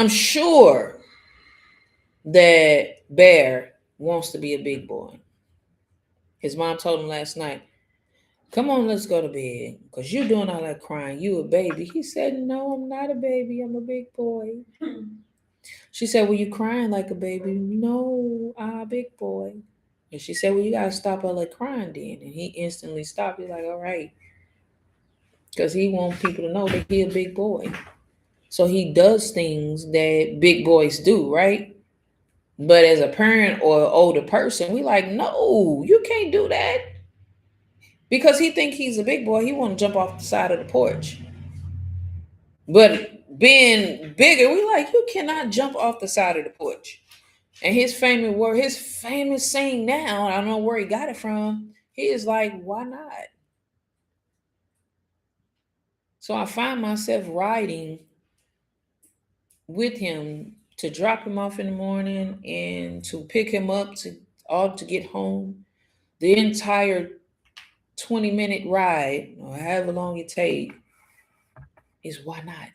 sure that Bear wants to be a big boy. His mom told him last night, come on, let's go to bed, because you're doing all that crying. You a baby. He said, no, I'm not a baby. I'm a big boy. She said, well, you crying like a baby. No, I'm a big boy. And she said, well, you got to stop all that crying then. And he instantly stopped. He's like, all right. Because he wants people to know that he's a big boy. So he does things that big boys do, right? But as a parent or older person, we like, no, you can't do that. Because he think he's a big boy, he want to jump off the side of the porch. But being bigger, we like, you cannot jump off the side of the porch. And his famous saying now, I don't know where he got it from, he is like, why not? So I find myself riding with him to drop him off in the morning and to pick him up to get home. The entire 20-minute ride, or however long it takes, is why not?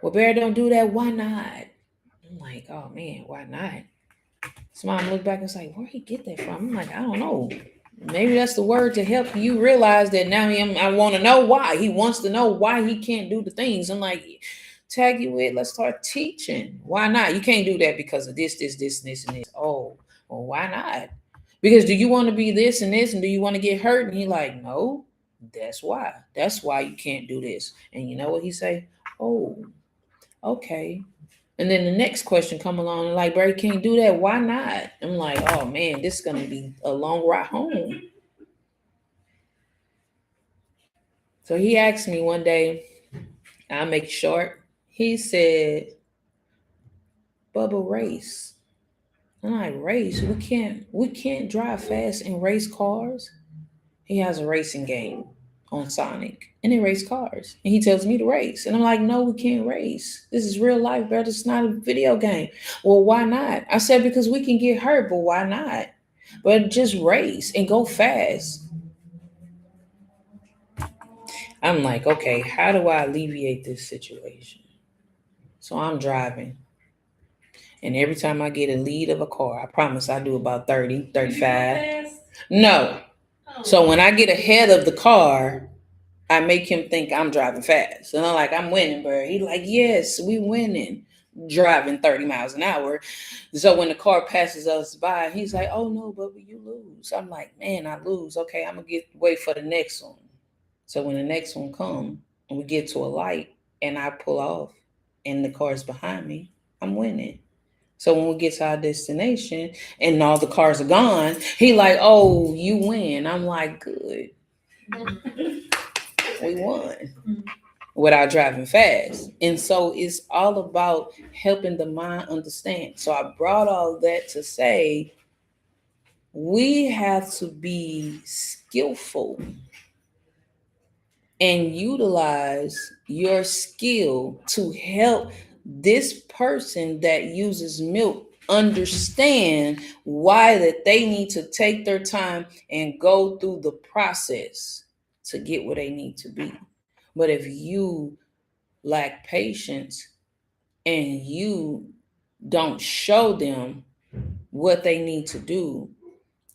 Well, Bear, don't do that. Why not? I'm like, oh man, why not? So mom looked back and was like, where'd he get that from? I'm like, I don't know. Maybe that's the word to help you realize that now I want to know why. He wants to know why he can't do the things. I'm like, tag you with, let's start teaching. Why not? You can't do that because of this, and this. Oh, well, why not? Because do you want to be this, and do you want to get hurt? And he like, no, that's why. That's why you can't do this. And you know what he say? Oh, okay. And then the next question come along and like, bro, you can't do that. Why not? I'm like, oh man, this is going to be a long ride home. So he asked me one day, I'll make it short. He said, Bubba, race. I'm like, race? We can't drive fast and race cars. He has a racing game on Sonic, and they race cars. And he tells me to race. And I'm like, no, we can't race. This is real life, bro. This is not a video game. Well, why not? I said, because we can get hurt, but why not? But just race and go fast. I'm like, okay, how do I alleviate this situation? So I'm driving. And every time I get a lead of a car, I promise I do about 30, 35. No. Oh. So when I get ahead of the car, I make him think I'm driving fast. And I'm like, I'm winning, bro. He like, yes, we winning. Driving 30 miles an hour. So when the car passes us by, he's like, oh no, but you lose. I'm like, man, I lose. Okay, I'm gonna wait for the next one. So when the next one comes and we get to a light and I pull off and the car's behind me, I'm winning. So when we get to our destination and all the cars are gone, he like, oh, you win. I'm like, good. We won without driving fast. And so it's all about helping the mind understand. So I brought all that to say we have to be skillful and utilize your skill to help this person that uses milk understand why that they need to take their time and go through the process to get where they need to be. But if you lack patience and you don't show them what they need to do,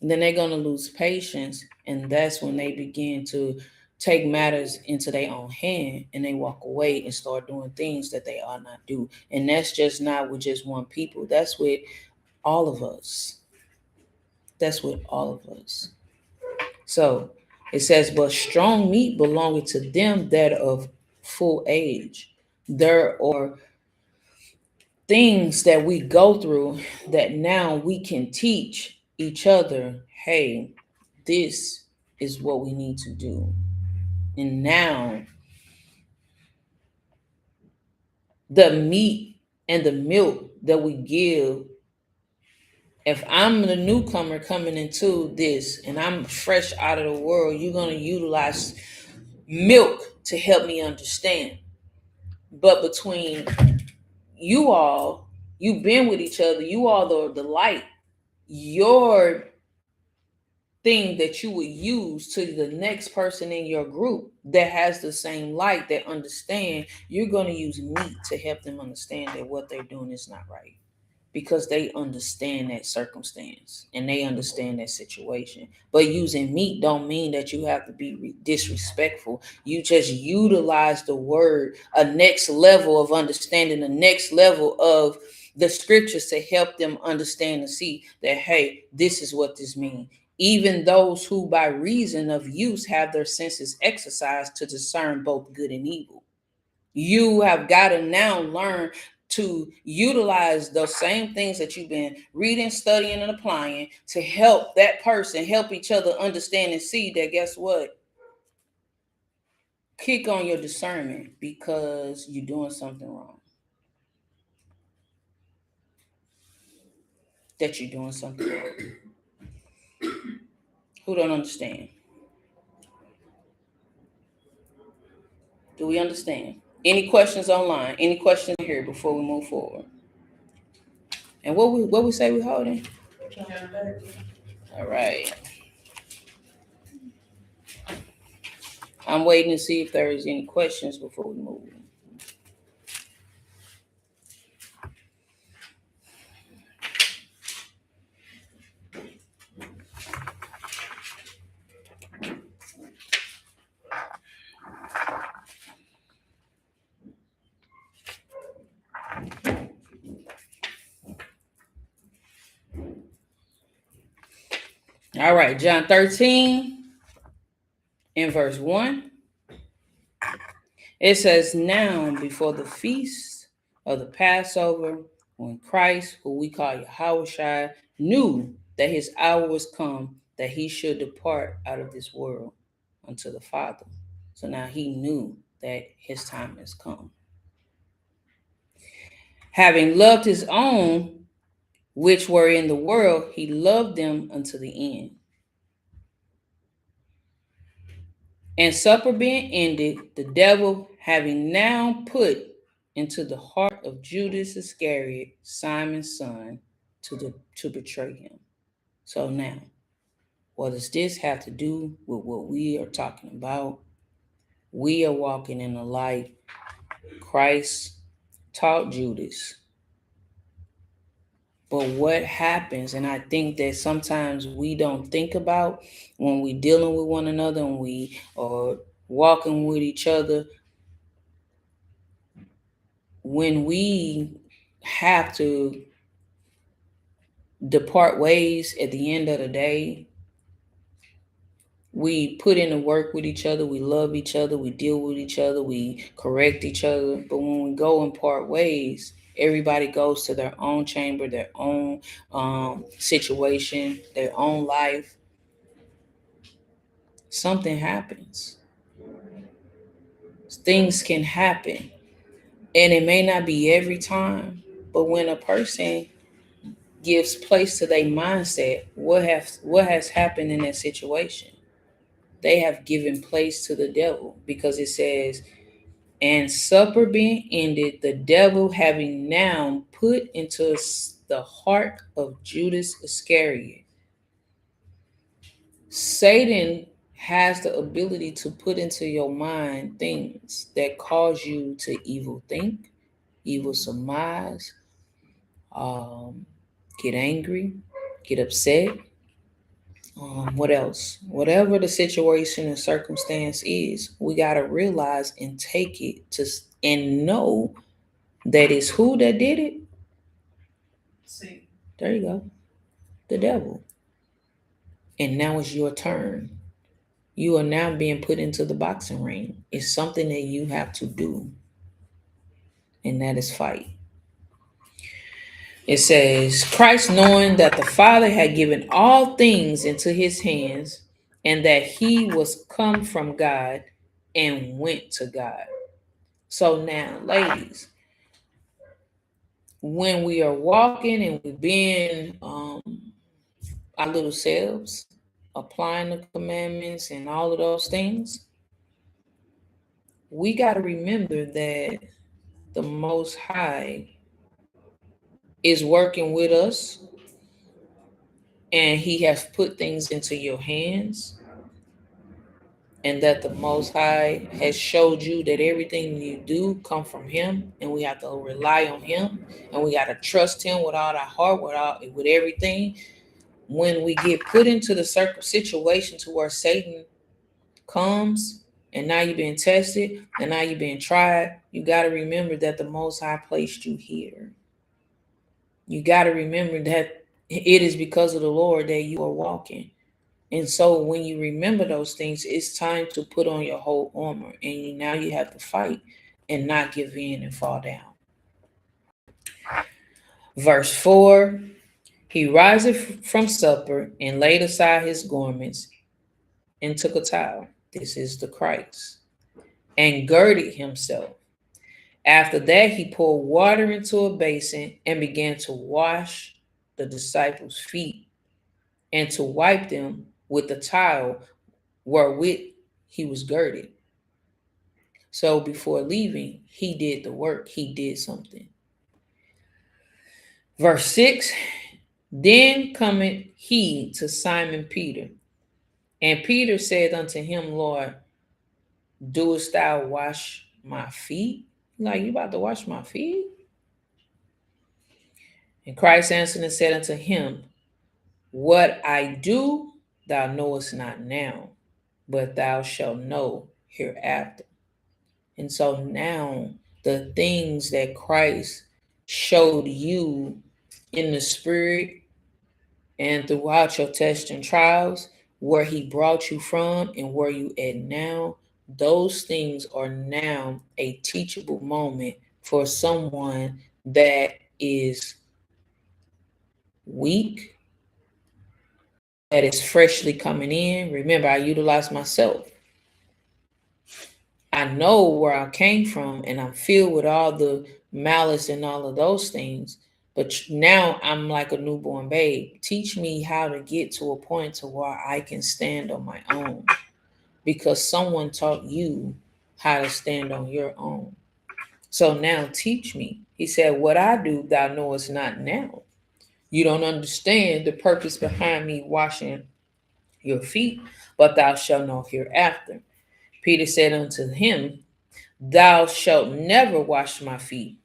then they're going to lose patience. And that's when they begin to take matters into their own hand and they walk away and start doing things that they ought not do. And that's just not with just one people. That's with all of us. That's with all of us. So it says, but strong meat belonging to them that of full age. There are things that we go through that now we can teach each other, hey, this is what we need to do. And now the meat and the milk that we give, if I'm the newcomer coming into this and I'm fresh out of the world, you're going to utilize milk to help me understand. But between you all, you've been with each other, you all the light, your thing that you would use to the next person in your group that has the same light, that understand, you're going to use meat to help them understand that what they're doing is not right, because they understand that circumstance and they understand that situation. But using meat don't mean that you have to be disrespectful. You just utilize the word, a next level of understanding, the next level of the scriptures to help them understand and see that, hey, this is what this means. Even those who by reason of use have their senses exercised to discern both good and evil. You have got to now learn to utilize those same things that you've been reading, studying, and applying to help that person, help each other understand and see that, guess what? Kick on your discernment because you're doing something wrong. That you're doing something wrong. Who don't understand? Do we understand? Any questions online? Any questions here before we move forward? And what we say we holding? All right. I'm waiting to see if there is any questions before we move. All right, John 13 in verse 1. It says, now before the feast of the Passover, when Christ, who we call Yahushua, knew that his hour was come, that he should depart out of this world unto the Father. So now he knew that his time has come. Having loved his own, which were in the world, he loved them unto the end. And supper being ended, the devil having now put into the heart of Judas Iscariot, Simon's son, to betray him. So now, what does this have to do with what we are talking about? We are walking in the light. Christ taught Judas But what happens, and I think that sometimes we don't think about when we dealing with one another and we are walking with each other, when we have to depart ways at the end of the day, we put in the work with each other, we love each other, we deal with each other, we correct each other. But when we go and part ways, everybody goes to their own chamber, their own situation, their own life. Something happens. Things can happen. And it may not be every time, but when a person gives place to their mindset, what has happened in that situation? They have given place to the devil, because it says, and supper being ended, the devil having now put into the heart of Judas Iscariot. Satan has the ability to put into your mind things that cause you to evil think, evil surmise, get angry, get upset. What else? Whatever the situation and circumstance is, we got to realize and take it to and know that it's who that did it. See. There you go. The devil. And now it's your turn. You are now being put into the boxing ring. It's something that you have to do, and that is fight. It says, Christ, knowing that the Father had given all things into his hands, and that he was come from God and went to God. So now, ladies, when we are walking and we're being our little selves, applying the commandments and all of those things, we got to remember that the Most High is working with us, and he has put things into your hands, and that the Most High has showed you that everything you do come from him, and we have to rely on him, and we got to trust him with all our heart, with everything. When we get put into the situation to where Satan comes, and now you're being tested, and now you're being tried, you got to remember that the Most High placed you here. You got to remember that it is because of the Lord that you are walking. And so when you remember those things, it's time to put on your whole armor. And now you have to fight and not give in and fall down. Verse 4, he riseth from supper and laid aside his garments and took a towel. This is the Christ. And girded himself. After that, he poured water into a basin and began to wash the disciples' feet and to wipe them with the towel wherewith he was girded. So before leaving, he did the work. He did something. Verse 6, then cometh he to Simon Peter. And Peter said unto him, Lord, doest thou wash my feet? Like, you about to wash my feet? And Christ answered and said unto him, what I do, thou knowest not now, but thou shalt know hereafter. And so now the things that Christ showed you in the spirit and throughout your tests and trials, where he brought you from and where you at now, those things are now a teachable moment for someone that is weak, that is freshly coming in. Remember, I utilize myself. I know where I came from, and I'm filled with all the malice and all of those things. But now I'm like a newborn babe. Teach me how to get to a point to where I can stand on my own, because someone taught you how to stand on your own. So now teach me. He said, what I do, thou knowest not now. You don't understand the purpose behind me washing your feet, but thou shalt know hereafter. Peter said unto him, thou shalt never wash my feet.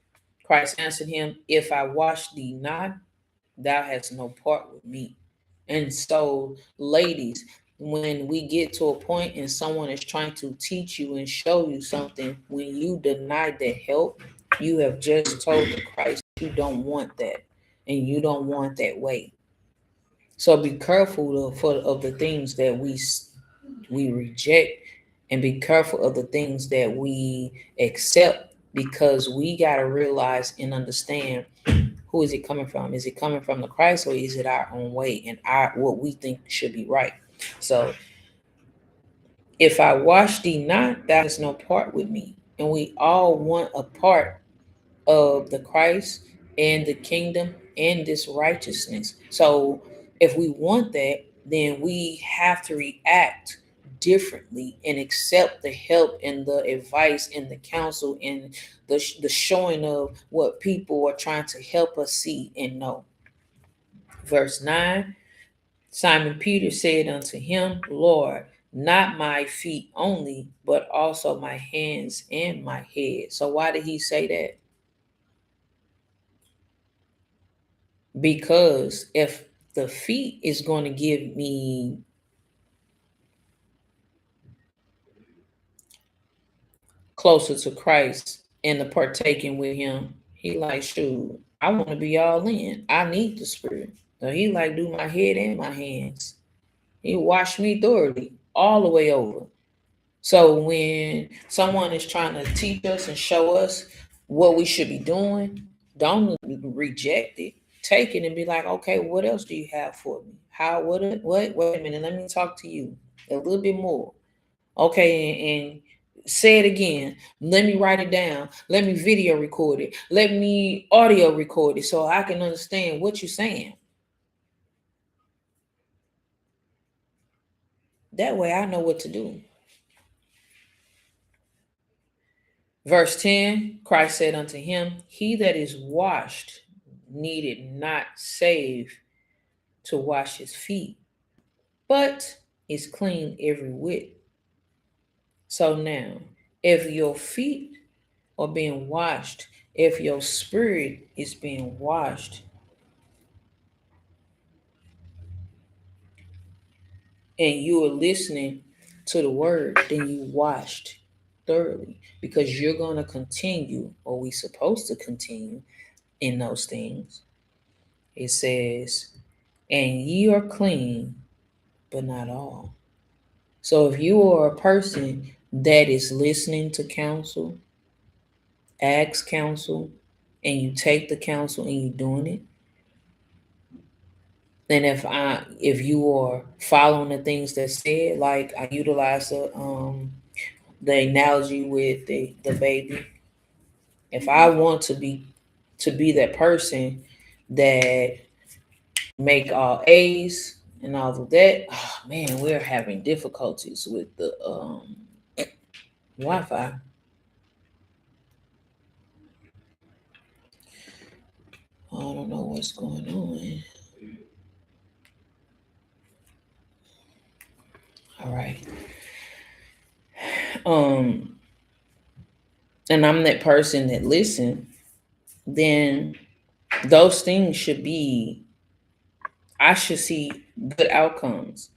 Christ answered him, if I wash thee not, thou hast no part with me. And so, ladies, when we get to a point and someone is trying to teach you and show you something, when you deny that help, you have just told the Christ you don't want that and you don't want that way. So be careful of the things that we reject, and be careful of the things that we accept, because we got to realize and understand, who is it coming from? Is it coming from the Christ, or is it our own way and our what we think should be right? So if I wash thee not, thou hast no part with me. And we all want a part of the Christ and the kingdom and this righteousness. So if we want that, then we have to react differently and accept the help and the advice and the counsel and the showing of what people are trying to help us see and know. Verse 9, Simon Peter said unto him, Lord, not my feet only, but also my hands and my head. So why did he say that? Because if the feet is going to give me closer to Christ and the partaking with him, he like, shoot, I want to be all in. I need the Spirit. So he like, do my head and my hands. He washed me thoroughly all the way over. So when someone is trying to teach us and show us what we should be doing, don't reject it. Take it and be like, okay, what else do you have for me? How, what, wait a minute, let me talk to you a little bit more. Okay, and say it again. Let me write it down. Let me video record it. Let me audio record it so I can understand what you're saying. That way I know what to do. Verse 10, Christ said unto him, he that is washed needed not save to wash his feet, but is clean every whit. So now, if your feet are being washed, if your spirit is being washed, and you are listening to the word, then you washed thoroughly, because you're going to continue, or we supposed to continue in those things. It says, and ye are clean, but not all. So if you are a person that is listening to counsel, ask counsel, and you take the counsel and you're doing it, then if you are following the things that said, like I utilize the analogy with the baby. If I want to be that person that make all A's and all of that, oh man, we're having difficulties with the Wi-Fi. I don't know what's going on. All right. And I'm that person that listen, then those things should be, I should see good outcomes.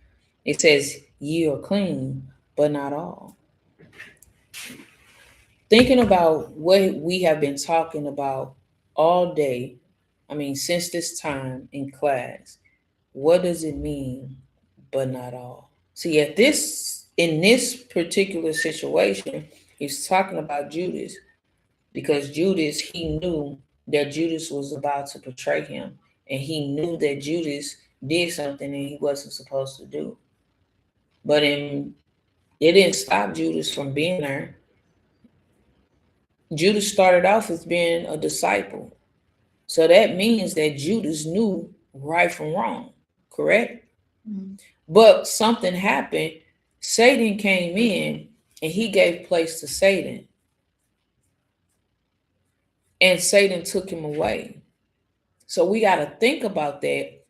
It says ye are clean, but not all. Thinking about what we have been talking about all day, I mean, since this time in class, what does it mean, but not all? See, in this particular situation, he's talking about Judas, because Judas, he knew that Judas was about to betray him, and he knew that Judas did something that he wasn't supposed to do. But it didn't stop Judas from being there. Judas started off as being a disciple. So that means that Judas knew right from wrong, correct? Mm-hmm. But something happened. Satan came in and he gave place to Satan. And Satan took him away. So we got to think about that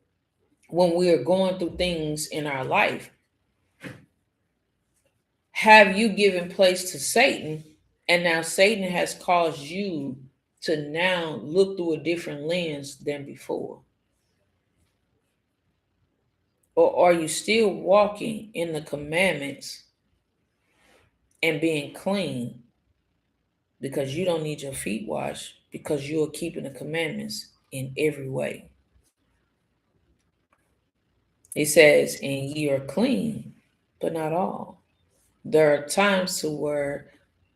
when we are going through things in our life. Have you given place to Satan? And now Satan has caused you to now look through a different lens than before. Or are you still walking in the commandments and being clean because you don't need your feet washed because you are keeping the commandments in every way? It says, and ye are clean, but not all. There are times to where,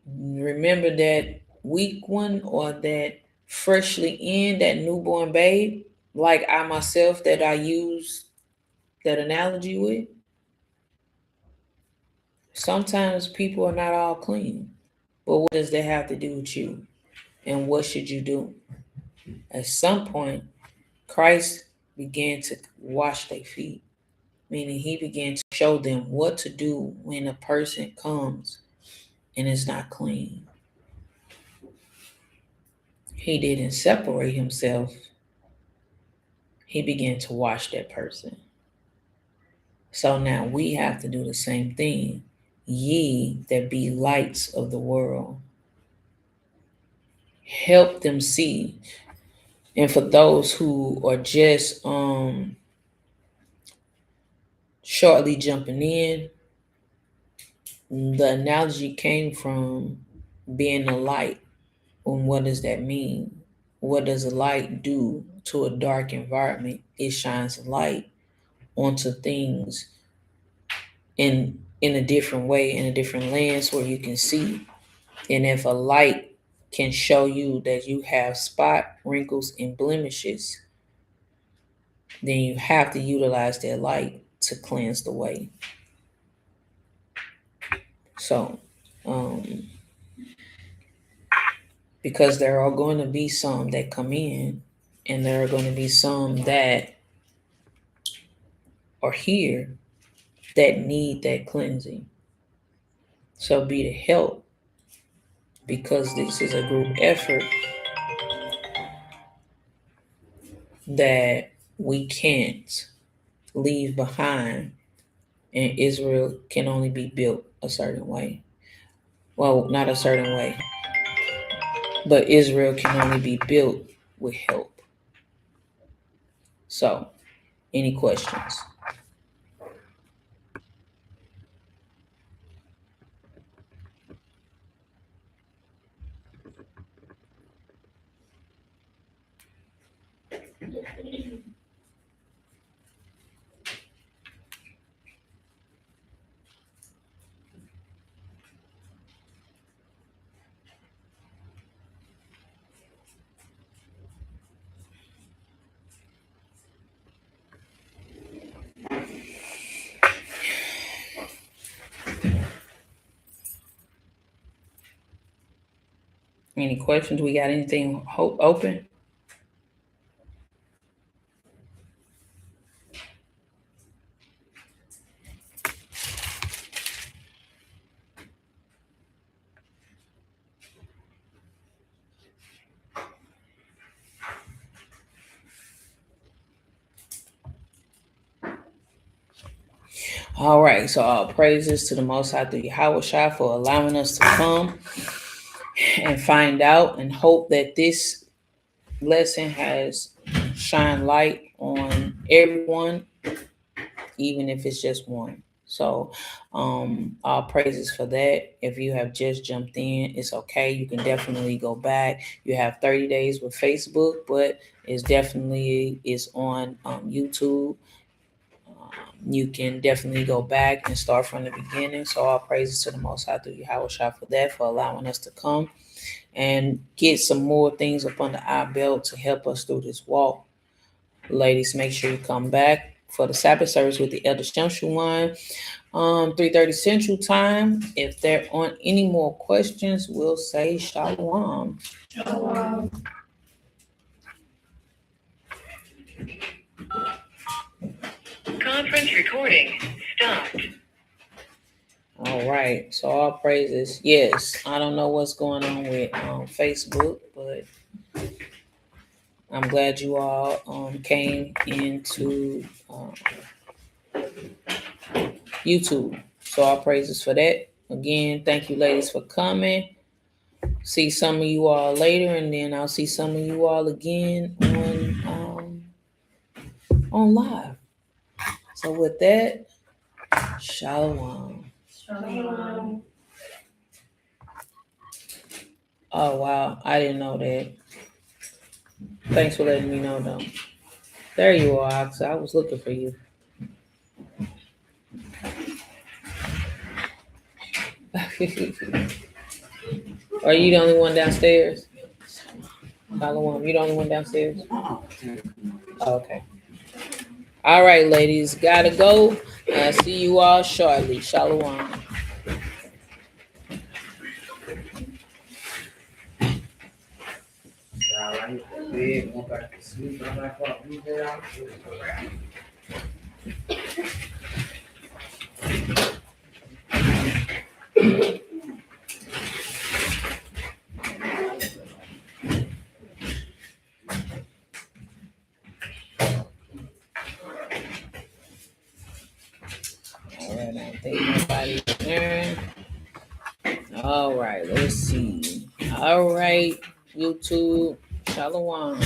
remember that weak one or that freshly in, that newborn babe, like I myself that I use that analogy with. Sometimes people are not all clean. But what does that have to do with you? And what should you do? At some point, Christ began to wash their feet, meaning he began to show them what to do when a person comes and is not clean. He didn't separate himself. He began to wash that person. So now we have to do the same thing. Ye that be lights of the world. Help them see. And for those who are just shortly jumping in, the analogy came from being a light. And what does that mean? What does a light do to a dark environment? It shines light onto things in a different way, in a different lens where you can see. And if a light can show you that you have spot, wrinkles, and blemishes, then you have to utilize that light to cleanse the way. So, because there are going to be some that come in, and there are going to be some that are here that need that cleansing. So be the help, because this is a group effort that we can't leave behind, and Israel can only be built a certain way. Well, not a certain way, but Israel can only be built with help. So, any questions? Any questions? We got anything open? All right, so all praises to the Most High through Yahushua for allowing us to come and find out, and hope that this lesson has shined light on everyone, even if it's just one. So all praises for that. If you have just jumped in, it's okay. You can definitely go back. You have 30 days with Facebook, but it's definitely is on YouTube. You can definitely go back and start from the beginning. So all praises to the Most High through Yahushua for that, for allowing us to come and get some more things up under our belt to help us through this walk. Ladies, make sure you come back for the Sabbath service with the Elder Shamshuan, 3:30 Central Time. If there aren't any more questions, we'll say shalom. Shalom. Conference recording stopped. All right, so all praises. Yes, I don't know what's going on with Facebook, but I'm glad you all came into YouTube. So all praises for that. Again, thank you, ladies, for coming. See some of you all later, and then I'll see some of you all again on live. So with that, shalom. Shalom. Oh wow, I didn't know that. Thanks for letting me know though. There you are, Ox. I was looking for you. Are you the only one downstairs? Shalom. You the only one downstairs? Oh, okay. All right, ladies. Gotta go. See you all shortly. Shalom. All right, I think nobody's there. All right, let's see. All right, YouTube. Shalom.